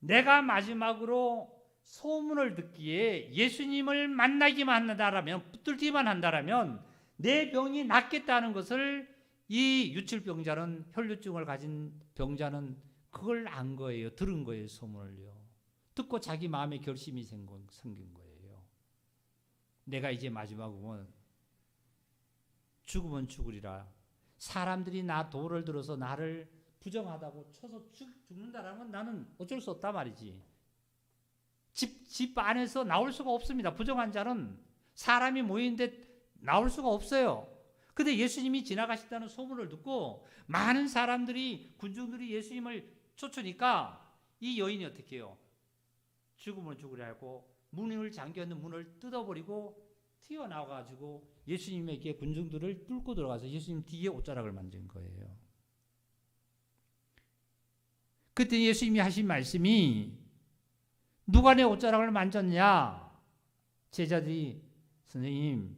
내가 마지막으로 소문을 듣기에 예수님을 만나기만 한다라면, 붙들기만 한다라면 내 병이 낫겠다는 것을 이 유출병자는, 혈류증을 가진 병자는 그걸 안 거예요. 들은 거예요. 소문을요. 듣고 자기 마음에 결심이 생긴 거예요. 내가 이제 마지막으로 죽으면 죽으리라. 사람들이 나 도를 들어서 나를 부정하다고 쳐서 죽는다라면 나는 어쩔 수 없단 말이지. 집 안에서 나올 수가 없습니다. 부정한 자는 사람이 모이는데 나올 수가 없어요. 근데 예수님이 지나가신다는 소문을 듣고 많은 사람들이, 군중들이 예수님을 쫓으니까 이 여인이 어떻게 해요? 죽으면 죽으려 하고 문을 잠겨있는 문을 뜯어버리고 튀어나와가지고 예수님에게 군중들을 뚫고 들어가서 예수님 뒤에 옷자락을 만진 거예요. 그때 예수님이 하신 말씀이 누가 내 옷자락을 만졌냐? 제자들이 선생님,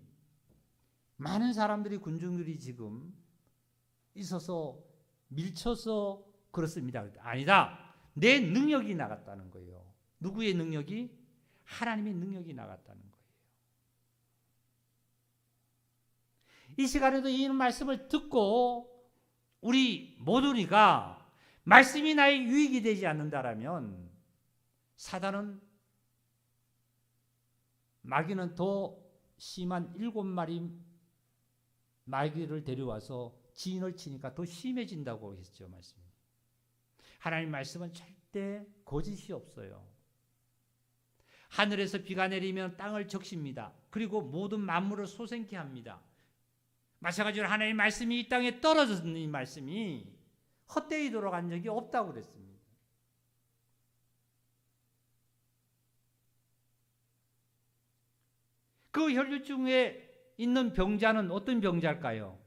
많은 사람들이, 군중들이 지금 있어서 밀쳐서 그렇습니다. 아니다. 내 능력이 나갔다는 거예요. 누구의 능력이? 하나님의 능력이 나갔다는 거예요. 이 시간에도 이 말씀을 듣고 우리 모두가 말씀이 나의 유익이 되지 않는다라면 사단은, 마귀는 더 심한 7마리 마귀를 데려와서 지인을 치니까 더 심해진다고 했죠. 말씀이. 하나님 말씀은 절대 거짓이 없어요. 하늘에서 비가 내리면 땅을 적십니다. 그리고 모든 만물을 솟아나게 합니다. 마찬가지로 하나님의 말씀이 이 땅에 떨어졌는 이 말씀이 헛되이 돌아간 적이 없다고 그랬습니다. 그 혈류증에 있는 병자는 어떤 병자일까요?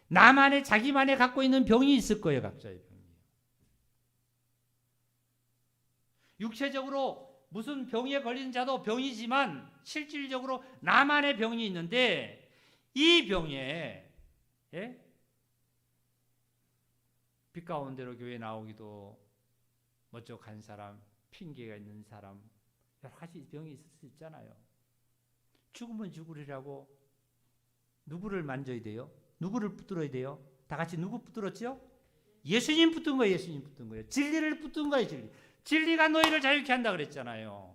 나만의, 자기만의 갖고 있는 병이 있을 거예요. 각자의 병이. 육체적으로 무슨 병에 걸린 자도 병이지만 실질적으로 나만의 병이 있는데 이 병에, 예? 빛 가운데로 교회 나오기도 멋쩍한 사람, 핑계가 있는 사람, 여러 가지 병이 있을 수 있잖아요. 죽으면 죽으리라고 누구를 만져야 돼요? 누구를 붙들어야 돼요? 다 같이 누구 붙들었죠? 예수님 붙든 거예요. 예수님 붙든 거예요. 진리를 붙든 거예요. 진리. 진리가 너희를 자유케 한다 그랬잖아요.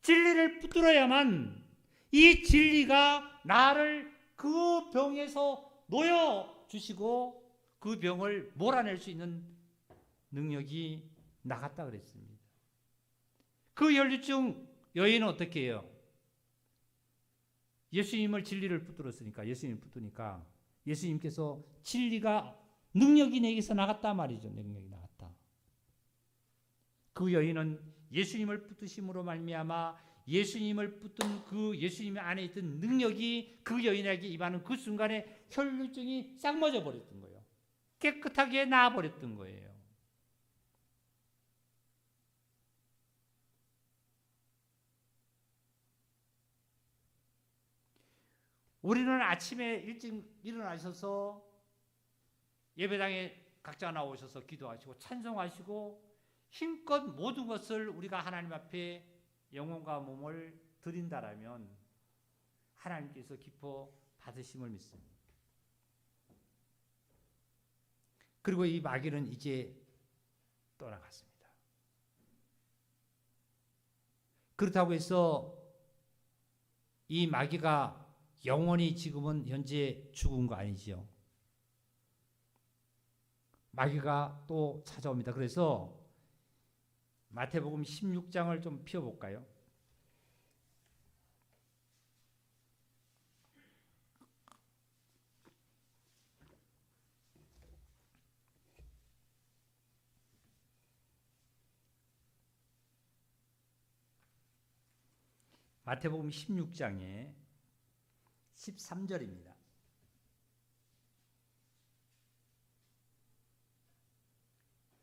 진리를 붙들어야만 이 진리가 나를 그 병에서 놓여 주시고 그 병을 몰아낼 수 있는 능력이 나갔다 그랬습니다. 그 혈류증 여인은 어떻게 해요? 예수님을 진리를 붙들었으니까, 예수님을 붙드니까 예수님께서 진리가 능력이 내게서 나갔다 말이죠. 능력이 나갔다. 그 여인은 예수님을 붙드심으로 말미암아 예수님을 붙든 그 예수님 안에 있던 능력이 그 여인에게 임하는 그 순간에 혈류증이 싹 멎어 버렸던 거예요. 깨끗하게 나아 버렸던 거예요. 우리는 아침에 일찍 일어나셔서 예배당에 각자 나오셔서 기도하시고 찬송하시고 힘껏 모든 것을 우리가 하나님 앞에 영혼과 몸을 드린다라면 하나님께서 기뻐 받으심을 믿습니다. 그리고 이 마귀는 이제 떠나갔습니다. 그렇다고 해서 이 마귀가 영원히 지금은 현재 죽은 거 아니지요. 마귀가 또 찾아옵니다. 그래서 마태복음 16장을 좀 펴볼까요? 마태복음 16장에 13절입니다.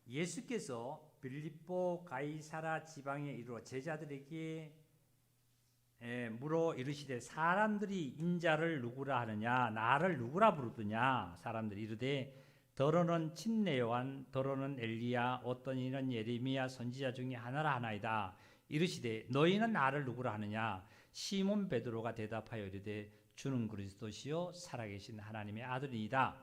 예수께서 빌립보 가이사라 지방에 이르러 제자들에게 물어 이르시되 사람들이 인자를 누구라 하느냐 나를 누구라 부르느냐 사람들이 이르되 더러는 침례 요한 더러는 엘리야 어떤 이는 예레미야 선지자 중에 하나라 하나이다. 이르시되 너희는 나를 누구라 하느냐 시몬 베드로가 대답하여 이르되 주는 그리스도시요 살아계신 하나님의 아들이다.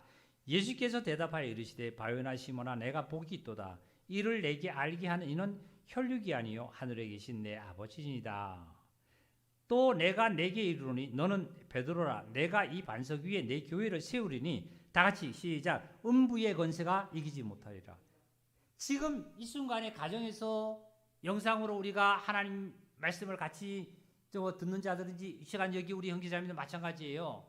예수께서 대답하여 이르시되 바요나 시몬아 내가 복이 있도다. 이를 내게 알게 하는 이는 혈육이 아니요 하늘에 계신 내 아버지니이다. 또 내가 내게 이르노니 너는 베드로라. 내가 이 반석 위에 내 교회를 세우리니 다 같이 시작. 음부의 건세가 이기지 못하리라. 지금 이 순간에 가정에서 영상으로 우리가 하나님 말씀을 같이 듣는 자들인지 이 시간 여기 우리 형제자매도 마찬가지예요.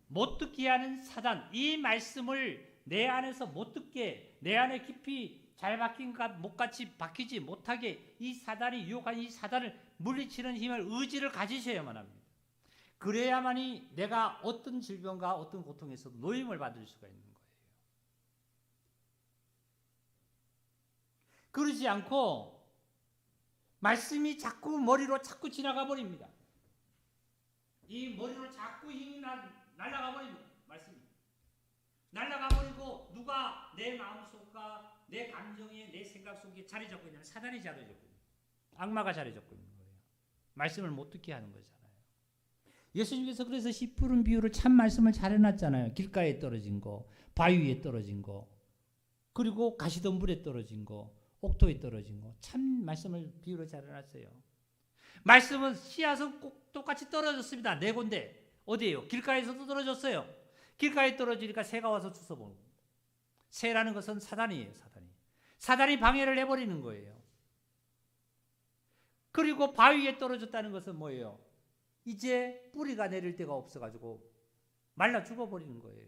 못 듣게 하는 사단, 이 말씀을 내 안에서 못 듣게, 내 안에 깊이 잘 박힌 못같이 박히지 못하게 이 사단이 유혹한 이 사단을 물리치는 힘을 의지를 가지셔야만 합니다. 그래야만이 내가 어떤 질병과 어떤 고통에서도 노임을 받을 수가 있는 거예요. 그러지 않고 말씀이 자꾸 머리로 자꾸 지나가 버립니다. 이 머리로 자꾸 힘이 날아가 버립니다. 말씀이 날아가 버리고 누가 내 마음속과 내 감정에 내 생각 속에 자리 잡고 있냐면 사단이 자리 잡고 있는 악마가 자리 잡고 있는 거예요. 말씀을 못 듣게 하는 거잖아요. 예수님께서 그래서 씨 푸른 비유를 참 말씀을 잘 해놨잖아요. 길가에 떨어진 거, 바위 위에 떨어진 거, 그리고 가시덤불에 떨어진 거, 옥토에 떨어진 거, 참 말씀을 비유로 잘 해놨어요. 말씀은 씨앗은 꼭 똑같이 떨어졌습니다. 네 군데. 어디예요? 길가에서도 떨어졌어요. 길가에 떨어지니까 새가 와서 주워보는 거예요. 새라는 것은 사단이에요. 사단이 방해를 해버리는 거예요. 그리고 바위에 떨어졌다는 것은 뭐예요? 이제 뿌리가 내릴 데가 없어가지고 말라 죽어버리는 거예요.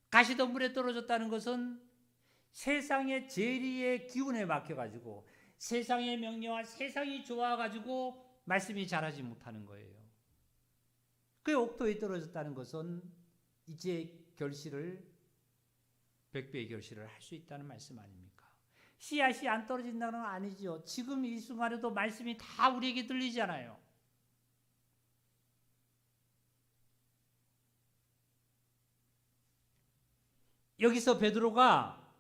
가시덤불에 떨어졌다는 것은 세상의 재리의 기운에 막혀가지고 세상의 명령과 세상이 좋아가지고 말씀이 자라지 못하는 거예요. 그 옥토에 떨어졌다는 것은 이제 결실을 100배의 결실을 할 수 있다는 말씀 아닙니까? 씨앗이 안 떨어진다는 건 아니죠. 지금 이 순간에도 말씀이 다 우리에게 들리잖아요. 여기서 베드로가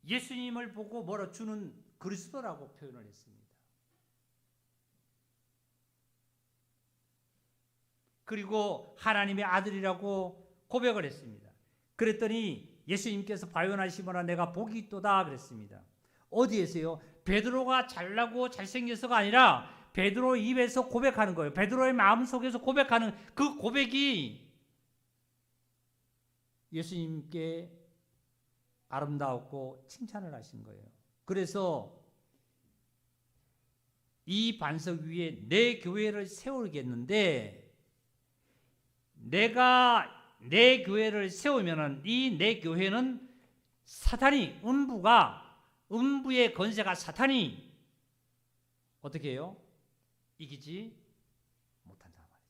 예수님을 보고 뭐라 주는 그리스도라고 표현을 했습니다. 그리고 하나님의 아들이라고 고백을 했습니다. 그랬더니 예수님께서 바요나 시몬아 내가 복이 있도다 그랬습니다. 어디에서요? 베드로가 잘나고 잘생겨서가 아니라 베드로 입에서 고백하는 거예요. 베드로의 마음속에서 고백하는 그 고백이 예수님께 아름다웠고 칭찬을 하신 거예요. 그래서 이 반석 위에 내 교회를 세우겠는데, 내가 내 교회를 세우면은 이 내 교회는 사탄이, 음부의 권세가 사탄이 어떻게 해요? 이기지 못한다 말이죠.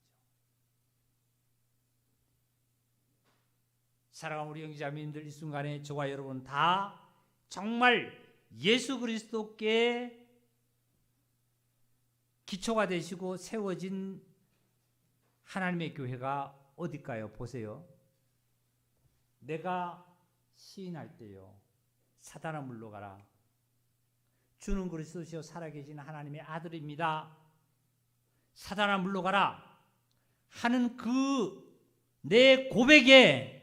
사랑하는 우리 형제자매님들, 이 순간에 저와 여러분 다 정말 예수 그리스도께 기초가 되시고 세워진 하나님의 교회가 어딜까요? 보세요. 내가 시인할 때요, 사단아 물러가라, 주는 그리스도시요 살아계신 하나님의 아들입니다, 사단아 물러가라 하는 그 내 고백에,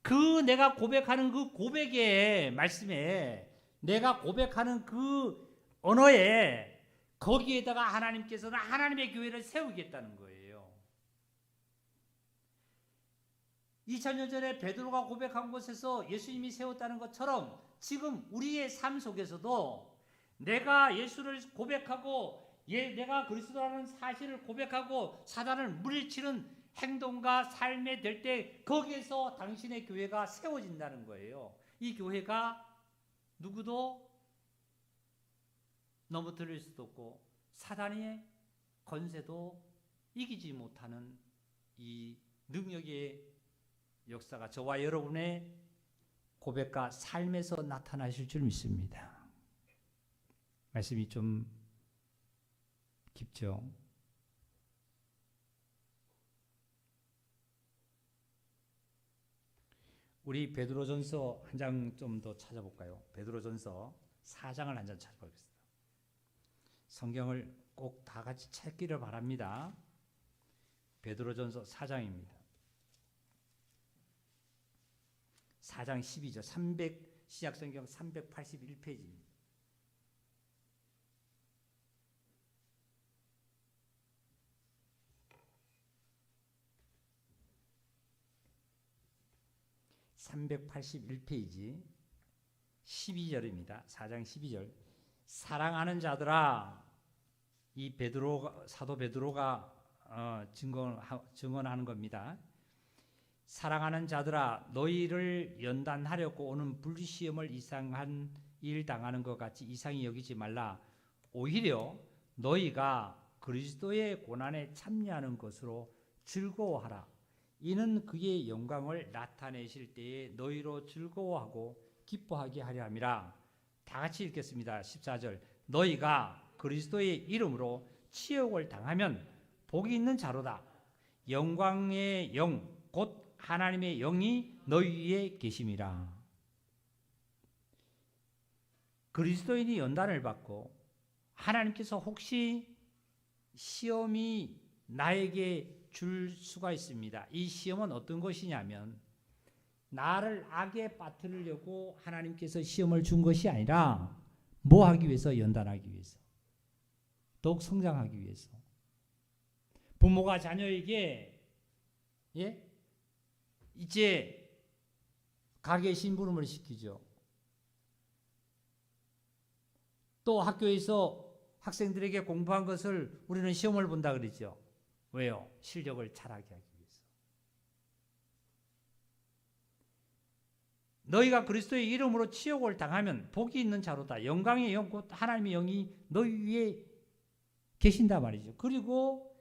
그 내가 고백하는 그 고백의 말씀에, 내가 고백하는 그 언어에, 거기에다가 하나님께서는 하나님의 교회를 세우겠다는 거예요. 2000년 전에 베드로가 고백한 곳에서 예수님이 세웠다는 것처럼 지금 우리의 삶 속에서도 내가 예수를 고백하고 내가 그리스도라는 사실을 고백하고 사단을 물리치는 행동과 삶에 될 때, 거기에서 당신의 교회가 세워진다는 거예요. 이 교회가 누구도 넘어뜨릴 수도 없고 사단의 권세도 이기지 못하는 이 능력의 역사가 저와 여러분의 고백과 삶에서 나타나실 줄 믿습니다. 말씀이 좀 깊죠? 우리 베드로전서 한 장 좀 더 찾아볼까요? 베드로전서 4장을 한 장 찾아보겠습니다. 성경을 꼭 다 같이 찾기를 바랍니다. 베드로전서 4장입니다. 4장 12절, 시약성경 381페이지입니다. (381페이지) 12절입니다. 4장 12절. 사랑하는 자들아, 이 사도 베드로가 증언하는 겁니다. 사랑하는 자들아, 너희를 연단하려고 오는 불시험을 이상한 일 당하는 것 같이 이상히 여기지 말라. 오히려 너희가 그리스도의 고난에 참여하는 것으로 즐거워하라. 이는 그의 영광을 나타내실 때에 너희로 즐거워하고 기뻐하게 하려 함이라. 다 같이 읽겠습니다. 14절. 너희가 그리스도의 이름으로 치욕을 당하면 복이 있는 자로다. 영광의 영, 곧 하나님의 영이 너희 위에 계심이라. 그리스도인이 연단을 받고 하나님께서 혹시 시험이 나에게 줄 수가 있습니다. 이 시험은 어떤 것이냐면, 나를 악에 빠뜨리려고 하나님께서 시험을 준 것이 아니라 뭐 하기 위해서? 연단하기 위해서, 더욱 성장하기 위해서. 부모가 자녀에게 이제 가게 심부름을 시키죠. 또 학교에서 학생들에게 공부한 것을 우리는 시험을 본다 그러죠. 왜요? 실력을 잘하게 하기 위해서. 너희가 그리스도의 이름으로 치욕을 당하면 복이 있는 자로다. 영광의 영, 곧 하나님의 영이 너희 위에 계신다 말이죠. 그리고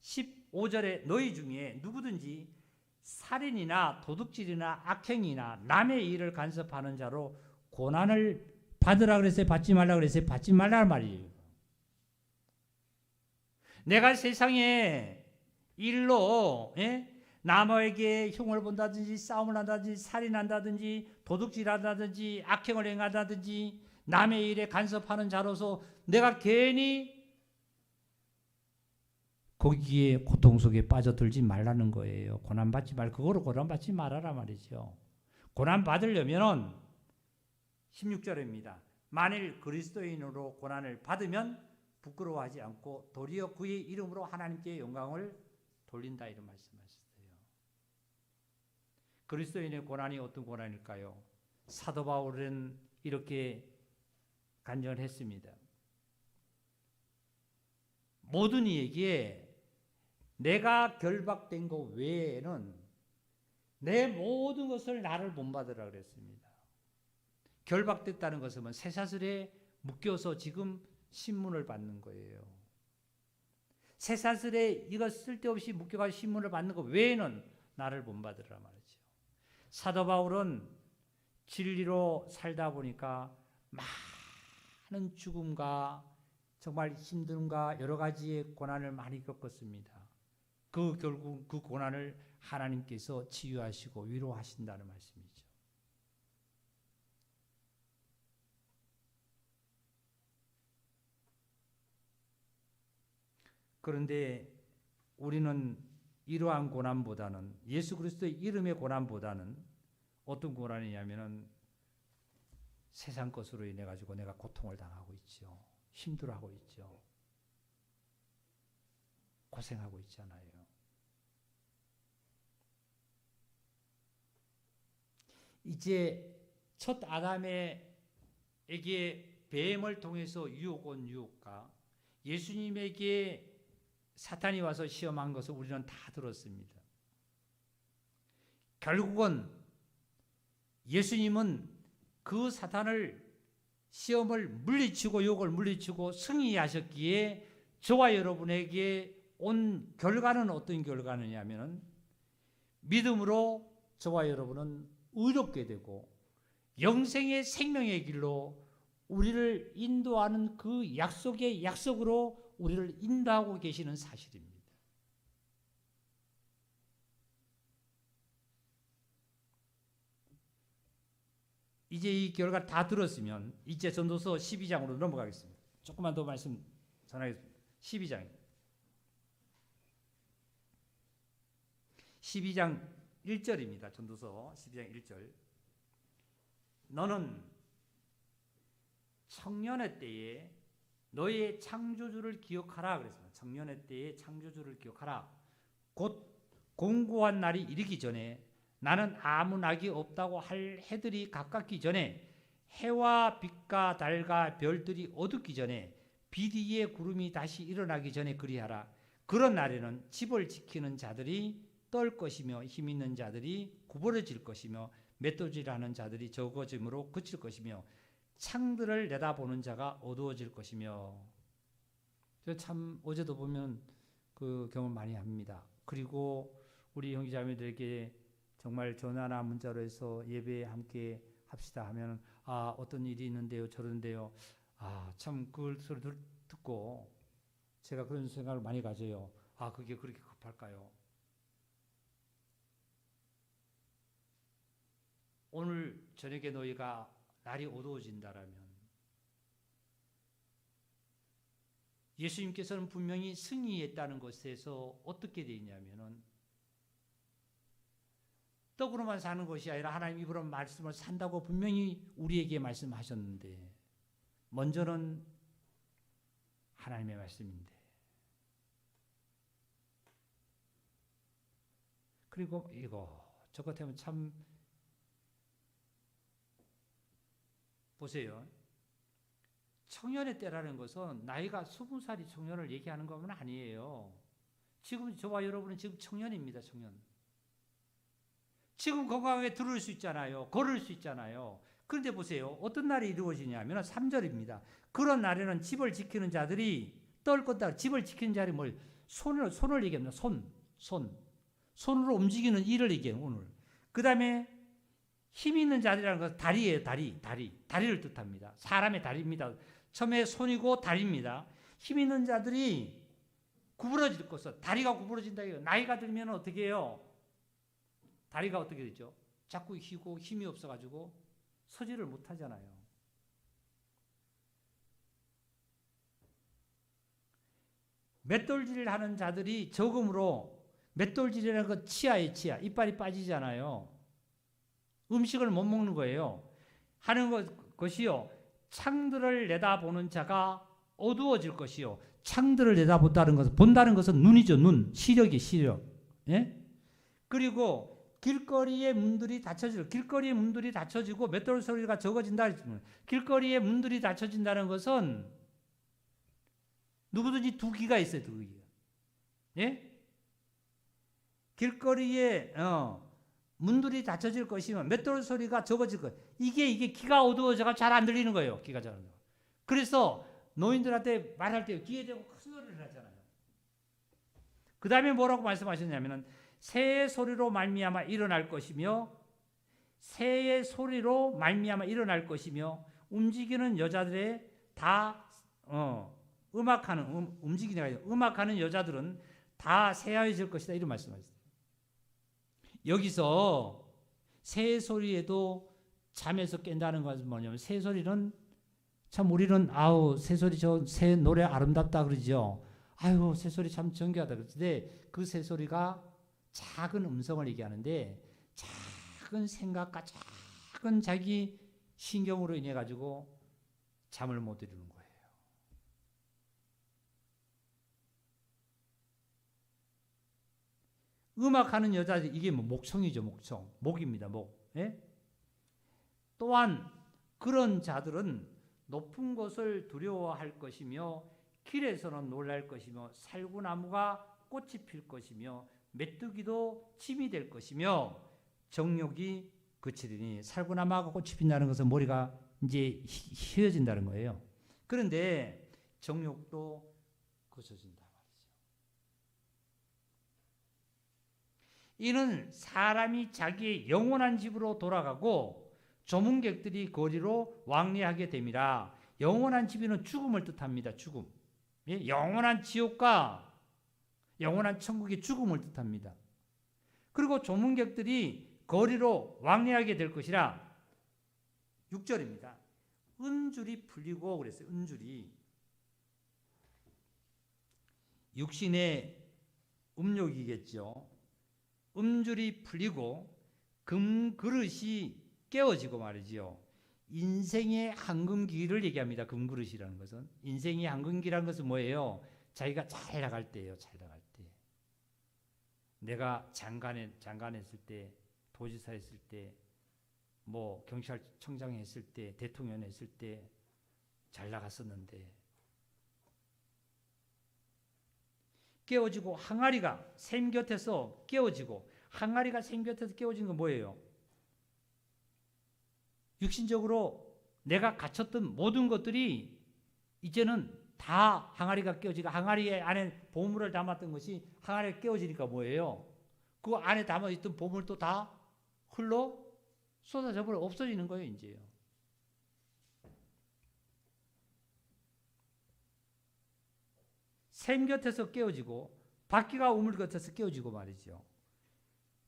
15절에 너희 중에 누구든지 살인이나 도둑질이나 악행이나 남의 일을 간섭하는 자로 고난을 받으라 그랬어요? 받지 말라 그랬어요? 받지 말라는 말이에요. 내가 세상에 일로 남에게 흉을 본다든지 싸움을 한다든지 살인한다든지 도둑질한다든지 악행을 행한다든지 남의 일에 간섭하는 자로서 내가 괜히 거기에 고통 속에 빠져들지 말라는 거예요. 고난받지 말, 그거로 고난받지 말아라 말이죠. 고난받으려면 16절입니다. 만일 그리스도인으로 고난을 받으면 부끄러워하지 않고 도리어 그의 이름으로 하나님께 영광을 돌린다 이런 말씀하셨어요. 그리스도인의 고난이 어떤 고난일까요? 사도 바울은 이렇게 간증을 했습니다. 모든 이에게 내가 결박된 것 외에는 내 모든 것을 나를 본받으라 그랬습니다. 결박됐다는 것은 쇠사슬에 묶여서 지금 신문을 받는 거예요. 쇠사슬에 이거 쓸데없이 묶여가지고 신문을 받는 것 외에는 나를 본받으라 말이죠. 사도 바울은 진리로 살다 보니까 많은 죽음과 정말 힘듦과 여러 가지의 고난을 많이 겪었습니다. 결국 그 고난을 하나님께서 치유하시고 위로하신다는 말씀이죠. 그런데 우리는 이러한 고난보다는 예수 그리스도의 이름의 고난보다는 어떤 고난이냐면은 세상 것으로 인해 가지고 내가 고통을 당하고 있죠. 힘들어하고 있죠. 고생하고 있잖아요. 이제 첫 아담에게 뱀을 통해서 유혹 온 유혹과 예수님에게 사탄이 와서 시험한 것을 우리는 다 들었습니다. 결국은 예수님은 그 사탄을 시험을 물리치고 유혹을 물리치고 승리하셨기에 저와 여러분에게 온 결과는 어떤 결과느냐면 믿음으로 저와 여러분은 의롭게 되고 영생의 생명의 길로 우리를 인도하는 그 약속의 약속으로 우리를 인도하고 계시는 사실입니다. 이제 이 결과 다 들었으면 이제 전도서 12장으로 넘어가겠습니다. 조금만 더 말씀 전하겠습니다. 12장입니다. 12장 1절입니다. 전도서 12장 1절. 너는 청년의 때에 너의 창조주를 기억하라 그랬습니다. 청년의 때에 창조주를 기억하라. 곧 공고한 날이 이르기 전에 나는 아무 낙이 없다고 할 해들이 가깝기 전에 해와 빛과 달과 별들이 어둡기 전에 빛 위에 구름이 다시 일어나기 전에 그리하라. 그런 날에는 집을 지키는 자들이 떨 것이며 힘 있는 자들이 구부러질 것이며 맷돌질하는 자들이 적어짐으로 그칠 것이며 창들을 내다보는 자가 어두워질 것이며. 참 어제도 보면 그 경험 많이 합니다. 그리고 우리 형제자매들에게 정말 전화나 문자로 해서 예배에 함께 합시다 하면 어떤 일이 있는데요 저런데요 참 그 소리 듣고 제가 그런 생각을 많이 가져요. 그게 그렇게 급할까요? 오늘 저녁에 너희가 날이 어두워진다라면 예수님께서는 분명히 승리했다는 것에서 어떻게 되냐면은 떡으로만 사는 것이 아니라 하나님 입으로 말씀을 산다고 분명히 우리에게 말씀하셨는데 먼저는 하나님의 말씀인데 그리고 저 같으면 참 보세요. 청년의 때라는 것은 나이가 20살이 청년을 얘기하는 것은 아니에요. 지금 저와 여러분은 지금 청년입니다. 청년. 지금 건강하게 들을 수 있잖아요. 걸을 수 있잖아요. 그런데 보세요. 어떤 날이 이루어지냐면 3절입니다. 그런 날에는 집을 지키는 자들이 떨 것다. 집을 지키는 자들이 뭘 손을 얘기합니다. 손으로 움직이는 일을 얘기해요. 오늘. 그 다음에 힘 있는 자들이라는 것은 다리예요. 다리를 뜻합니다. 사람의 다리입니다. 처음에 손이고 다리입니다. 힘 있는 자들이 구부러질 것은 다리가 구부러진다. 나이가 들면 어떻게 해요? 다리가 어떻게 되죠? 자꾸 휘고 힘이 없어가지고 서지를 못하잖아요. 맷돌질을 하는 자들이 적음으로 맷돌질이라는 건 치아에 치아. 이빨이 빠지잖아요. 음식을 못 먹는 거예요. 하는 것이요. 창들을 내다보는 자가 어두워질 것이요. 창들을 내다본다는 것은, 본다는 것은 눈이죠. 눈. 시력이 시력. 예? 그리고 길거리의 문들이 닫혀지고, 길거리의 문들이 닫혀지고 맷돌 소리가 적어진다. 길거리의 문들이 닫혀진다는 것은 누구든지 두 귀가 있어요. 두 귀가. 예? 길거리에 문들이 닫혀질 것이면 맷돌 소리가 적어질 것. 이게 귀가 어두워져가 잘 안 들리는 거예요. 귀가 잘 안 들려. 그래서 노인들한테 말할 때 귀에 대고 큰 소리를 하잖아요. 그 다음에 뭐라고 말씀하셨냐면은 새의 소리로 말미암아 일어날 것이며, 새의 소리로 말미암아 일어날 것이며, 움직이는 여자들의 다 음악하는 움직이는 아니라 음악하는 여자들은 다 새하얘질 것이다. 이런 말씀하셨어요. 여기서 새 소리에도 잠에서 깬다는 것은 뭐냐면, 새 소리는 참 우리는 아우 새소리 저 새 노래 아름답다 그러죠. 아이고 새소리 참 정겨하다 그러는데, 그 새소리가 작은 음성을 얘기하는데 작은 생각과 작은 자기 신경으로 인해 가지고 잠을 못 이루는 거예요. 음악하는 여자, 이게 뭐 목청이죠. 목청. 목입니다. 목. 예? 또한 그런 자들은 높은 곳을 두려워할 것이며, 길에서는 놀랄 것이며, 살구나무가 꽃이 필 것이며, 메뚜기도 침이 될 것이며, 정욕이 그치리니. 살구나무가 꽃이 핀다는 것은 머리가 이제 휘어진다는 거예요. 그런데 정욕도 그쳐진다 말이죠. 이는 사람이 자기의 영원한 집으로 돌아가고 조문객들이 거리로 왕래하게 됨이라. 영원한 집에는 죽음을 뜻합니다. 죽음. 예? 영원한 지옥과 영원한 천국의 죽음을 뜻합니다. 그리고 조문객들이 거리로 왕래하게 될 것이라. 6절입니다. 은줄이 풀리고 그랬어요. 은줄이. 육신의 음욕이겠죠. 음줄이 풀리고 금그릇이 깨어지고 말이지요. 인생의 황금기를 얘기합니다. 금그릇이라는 것은. 인생의 황금기라는 것은 뭐예요? 자기가 잘 나갈 때예요. 잘 나갈 때. 내가 장관했을 때, 도지사 했을 때, 뭐 경찰청장 했을 때, 대통령 했을 때 잘 나갔었는데, 깨어지고 항아리가 샘 곁에서 깨어지고, 항아리가 샘 곁에서 깨어진 건 뭐예요? 육신적으로 내가 갖췄던 모든 것들이 이제는 다 항아리가 깨어지고, 항아리 안에 보물을 담았던 것이 항아리가 깨어지니까 뭐예요? 그 안에 담아있던 보물도 다 흘러 쏟아져 버려 없어지는 거예요. 이제요. 샘 곁에서 깨어지고 바퀴가 우물 곁에서 깨어지고 말이죠.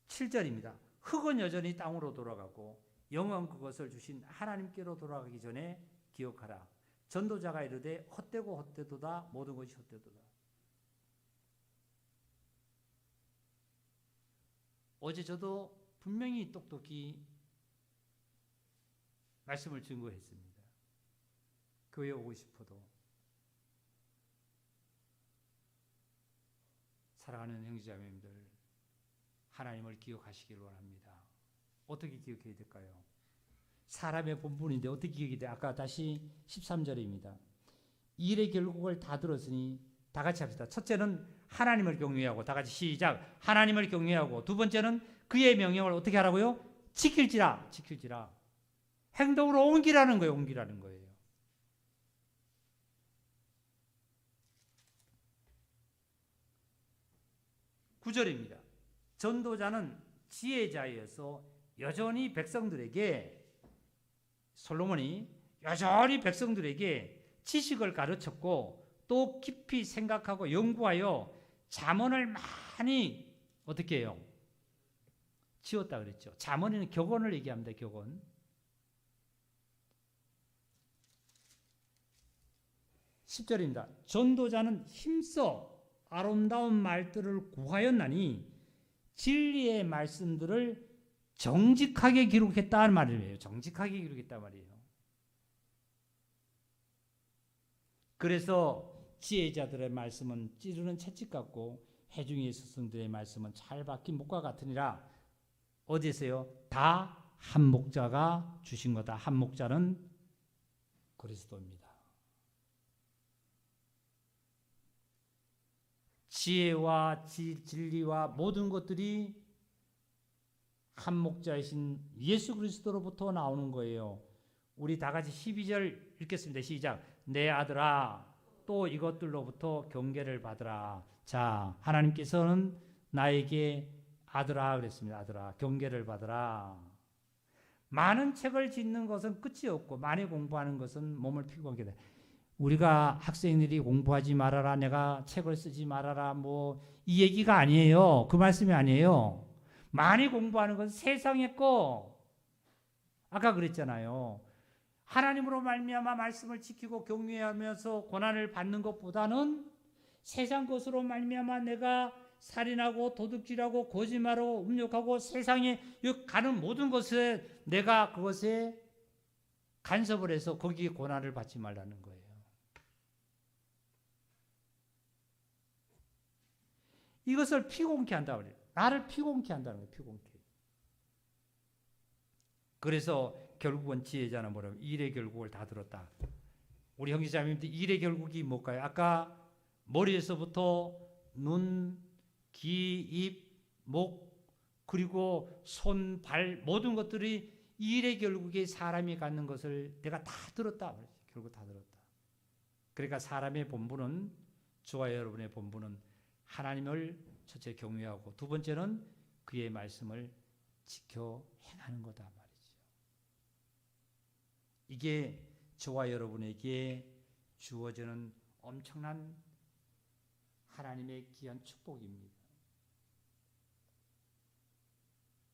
7절입니다. 흙은 여전히 땅으로 돌아가고 영원 그것을 주신 하나님께로 돌아가기 전에 기억하라. 전도자가 이르되 헛되고 헛되도다. 모든 것이 헛되도다. 어제 저도 분명히 똑똑히 말씀을 증거했습니다. 교회에 오고 싶어도. 사랑하는 형제자매님들, 하나님을 기억하시길 원합니다. 어떻게 기억해야 될까요? 사람의 본분인데 어떻게 기억이 돼? 아까 다시 13절입니다. 이 일의 결국을 다 들었으니 다 같이 합시다. 첫째는 하나님을 경외하고, 다 같이 시작. 하나님을 경외하고, 두 번째는 그의 명령을 어떻게 하라고요? 지킬지라. 지킬지라. 행동으로 옮기라는 거예요. 옮기라는 거예요. 9절입니다. 전도자는 지혜자여서 여전히 백성들에게, 솔로몬이 여전히 백성들에게 지식을 가르쳤고, 또 깊이 생각하고 연구하여 잠언을 많이 어떻게 해요? 지었다 그랬죠. 잠언에는 격언을 얘기합니다. 격언. 10절입니다. 전도자는 힘써 아름다운 말들을 구하였나니 진리의 말씀들을 정직하게 기록했다는 말이에요. 정직하게 기록했단 말이에요. 그래서 지혜자들의 말씀은 찌르는 채찍 같고 해중의 스승들의 말씀은 잘 박힌 목과 같으니라. 어디서요? 다 한 목자가 주신 거다. 한 목자는 그리스도입니다. 지혜와 진리와 모든 것들이 한 목자이신 예수 그리스도로부터 나오는 거예요. 우리 다 같이 12절 읽겠습니다. 시작. 내 아들아 또 이것들로부터 경계를 받으라. 자, 하나님께서는 나에게 아들아 그랬습니다. 아들아 경계를 받으라. 많은 책을 짓는 것은 끝이 없고 많이 공부하는 것은 몸을 피곤하게 돼. 우리가 학생들이 공부하지 말아라, 내가 책을 쓰지 말아라, 뭐 이 얘기가 아니에요. 그 말씀이 아니에요. 많이 공부하는 것은 세상의 거. 아까 그랬잖아요. 하나님으로 말미암아 말씀을 지키고 경외하면서 고난을 받는 것보다는 세상 것으로 말미암아 내가 살인하고 도둑질하고 거짓말하고 음욕하고 세상에 가는 모든 것에 내가 그것에 간섭을 해서 거기에 고난을 받지 말라는 거예요. 이것을 피곤케 한다고 그래요. 나를 피곤케 한다는 거예요. 피곤케. 그래서 결국은 지혜자는 뭐라고? 일의 결국을 다 들었다. 우리 형제자매님들 일의 결국이 뭘까요? 아까 머리에서부터 눈, 귀, 입, 목, 그리고 손, 발 모든 것들이 일의 결국에 사람이 갖는 것을 내가 다 들었다. 결국 다 들었다. 그러니까 사람의 본분은, 저와 여러분의 본분은 하나님을 첫째 경외하고 두 번째는 그의 말씀을 지켜 행하는 거다 말이죠. 이게 저와 여러분에게 주어지는 엄청난 하나님의 귀한 축복입니다.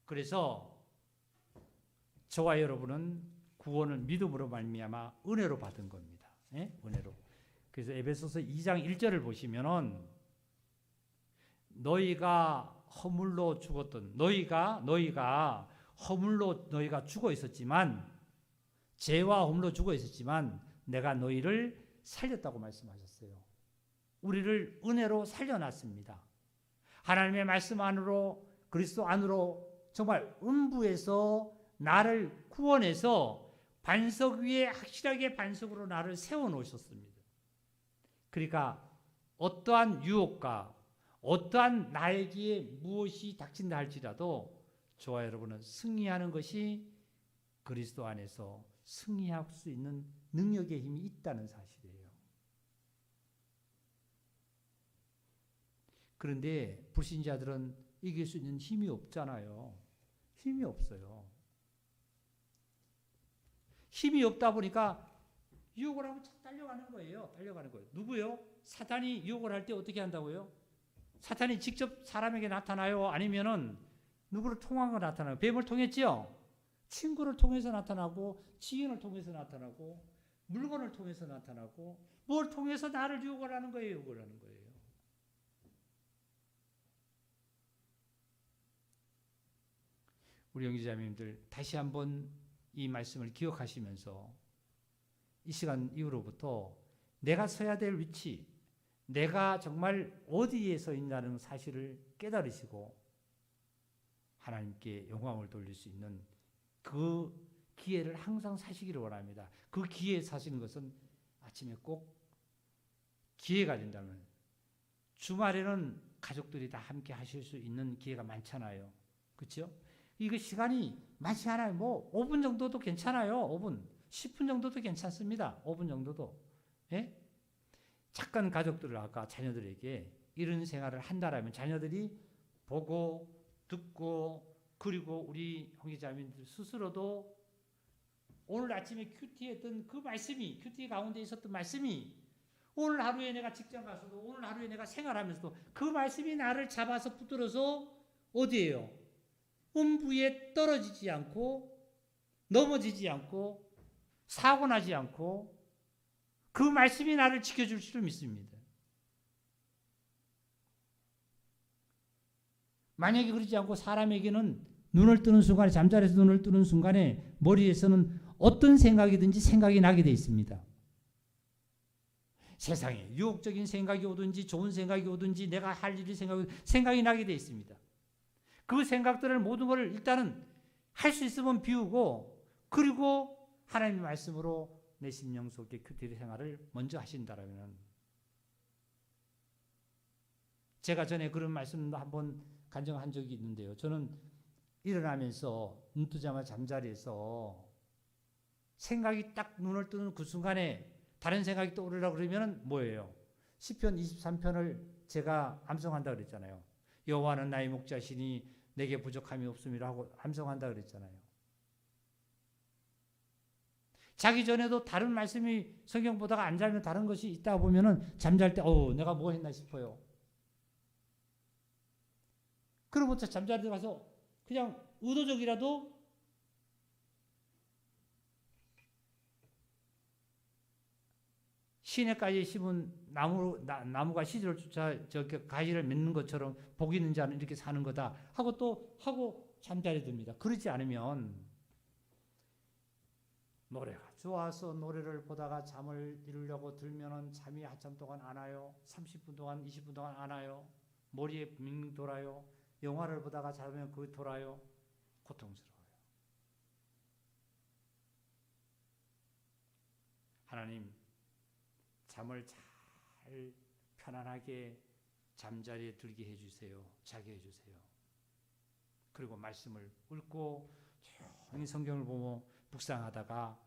그래서 저와 여러분은 구원을 믿음으로 말미암아 은혜로 받은 겁니다. 예? 은혜로. 그래서 에베소서 2장 1절을 보시면은 너희가 허물로 죽었던 너희가 허물로 너희가 죽어 있었지만 죄와 허물로 죽어 있었지만 내가 너희를 살렸다고 말씀하셨어요. 우리를 은혜로 살려놨습니다. 하나님의 말씀 안으로 그리스도 안으로 정말 음부에서 나를 구원해서 반석 위에 확실하게 반석으로 나를 세워놓으셨습니다. 그러니까 어떠한 유혹과 어떠한 나에게 무엇이 닥친다 할지라도 저와 여러분은 승리하는 것이 그리스도 안에서 승리할 수 있는 능력의 힘이 있다는 사실이에요. 그런데 불신자들은 이길 수 있는 힘이 없잖아요. 힘이 없어요. 힘이 없다 보니까 유혹을 하고 딸려가는 거예요. 딸려가는 거예요. 누구요? 사탄이 유혹을 할 때 어떻게 한다고요? 사탄이 직접 사람에게 나타나요? 아니면은 누구를 통한 거 나타나요? 뱀을 통했지요? 친구를 통해서 나타나고 지인을 통해서 나타나고 물건을 통해서 나타나고 뭘 통해서 나를 유혹을 하는 거예요. 유혹을 하는 거예요. 우리 형제자매님들 다시 한번 이 말씀을 기억하시면서 이 시간 이후로부터 내가 서야 될 위치, 내가 정말 어디에 서 있다는 사실을 깨달으시고 하나님께 영광을 돌릴 수 있는 그 기회를 항상 사시기를 원합니다. 그 기회에 사시는 것은 아침에 꼭 기회가 된다면 주말에는 가족들이 다 함께 하실 수 있는 기회가 많잖아요. 그렇죠? 이거 시간이 많지 않아요. 뭐 5분 정도도 괜찮아요. 5분, 10분 정도도 괜찮습니다. 5분 정도도. 예? 착한 가족들을 아까 자녀들에게 이런 생활을 한다라면 자녀들이 보고 듣고 그리고 우리 형제자매들 스스로도 오늘 아침에 큐티했던 그 말씀이 큐티 가운데 있었던 말씀이 오늘 하루에 내가 직장 가서도 오늘 하루에 내가 생활하면서도 그 말씀이 나를 잡아서 붙들어서 어디에요? 음부에 떨어지지 않고 넘어지지 않고 사고 나지 않고 그 말씀이 나를 지켜줄 줄 믿습니다. 만약에 그러지 않고 사람에게는 눈을 뜨는 순간에 잠자리에서 눈을 뜨는 순간에 머리에서는 어떤 생각이든지 생각이 나게 돼 있습니다. 세상에 유혹적인 생각이 오든지 좋은 생각이 오든지 내가 할 일이 생각이 나게 돼 있습니다. 그 생각들을 모든 걸 일단은 할 수 있으면 비우고 그리고 하나님의 말씀으로 내 심령 속에 큐티리 생활을 먼저 하신다라면 제가 전에 그런 말씀도 한번 간증한 적이 있는데요. 저는 일어나면서 눈 뜨자마자 잠자리에서 생각이 딱 눈을 뜨는 그 순간에 다른 생각이 떠오르려고 그러면 뭐예요? 시편 23편을 제가 암송한다 그랬잖아요. 여호와는 나의 목자시니 내게 부족함이 없음이라 하고 암송한다 그랬잖아요. 자기 전에도 다른 말씀이 성경 보다가 안 자면 다른 것이 있다 보면은 잠잘 때 내가 뭐 했나 싶어요. 그러고부터 잠자리 들어가서 그냥 의도적이라도 시내까지 심은 나무가 시절을 쫓아 저렇게 가지를 맺는 것처럼 복 있는 자는 이렇게 사는 거다 하고 잠자리 듭니다. 그러지 않으면 노래가 좋아서 노래를 보다가 잠을 이루려고 들면은 잠이 한참 동안 안 와요. 30분 동안 20분 동안 안 와요. 머리에 빙 돌아요. 영화를 보다가 자면 그거 돌아요. 고통스러워요. 하나님 잠을 잘 편안하게 잠자리에 들게 해주세요. 자게 해주세요. 그리고 말씀을 읽고 조용히 성경을 보고 묵상하다가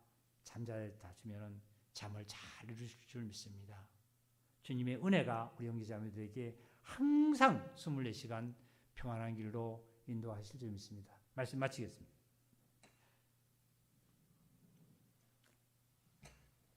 잠자리에 닿으면 잠을 잘 이루실 줄 믿습니다. 주님의 은혜가 우리 형제자매들에게 항상 24시간 평안한 길로 인도하실 줄 믿습니다. 말씀 마치겠습니다.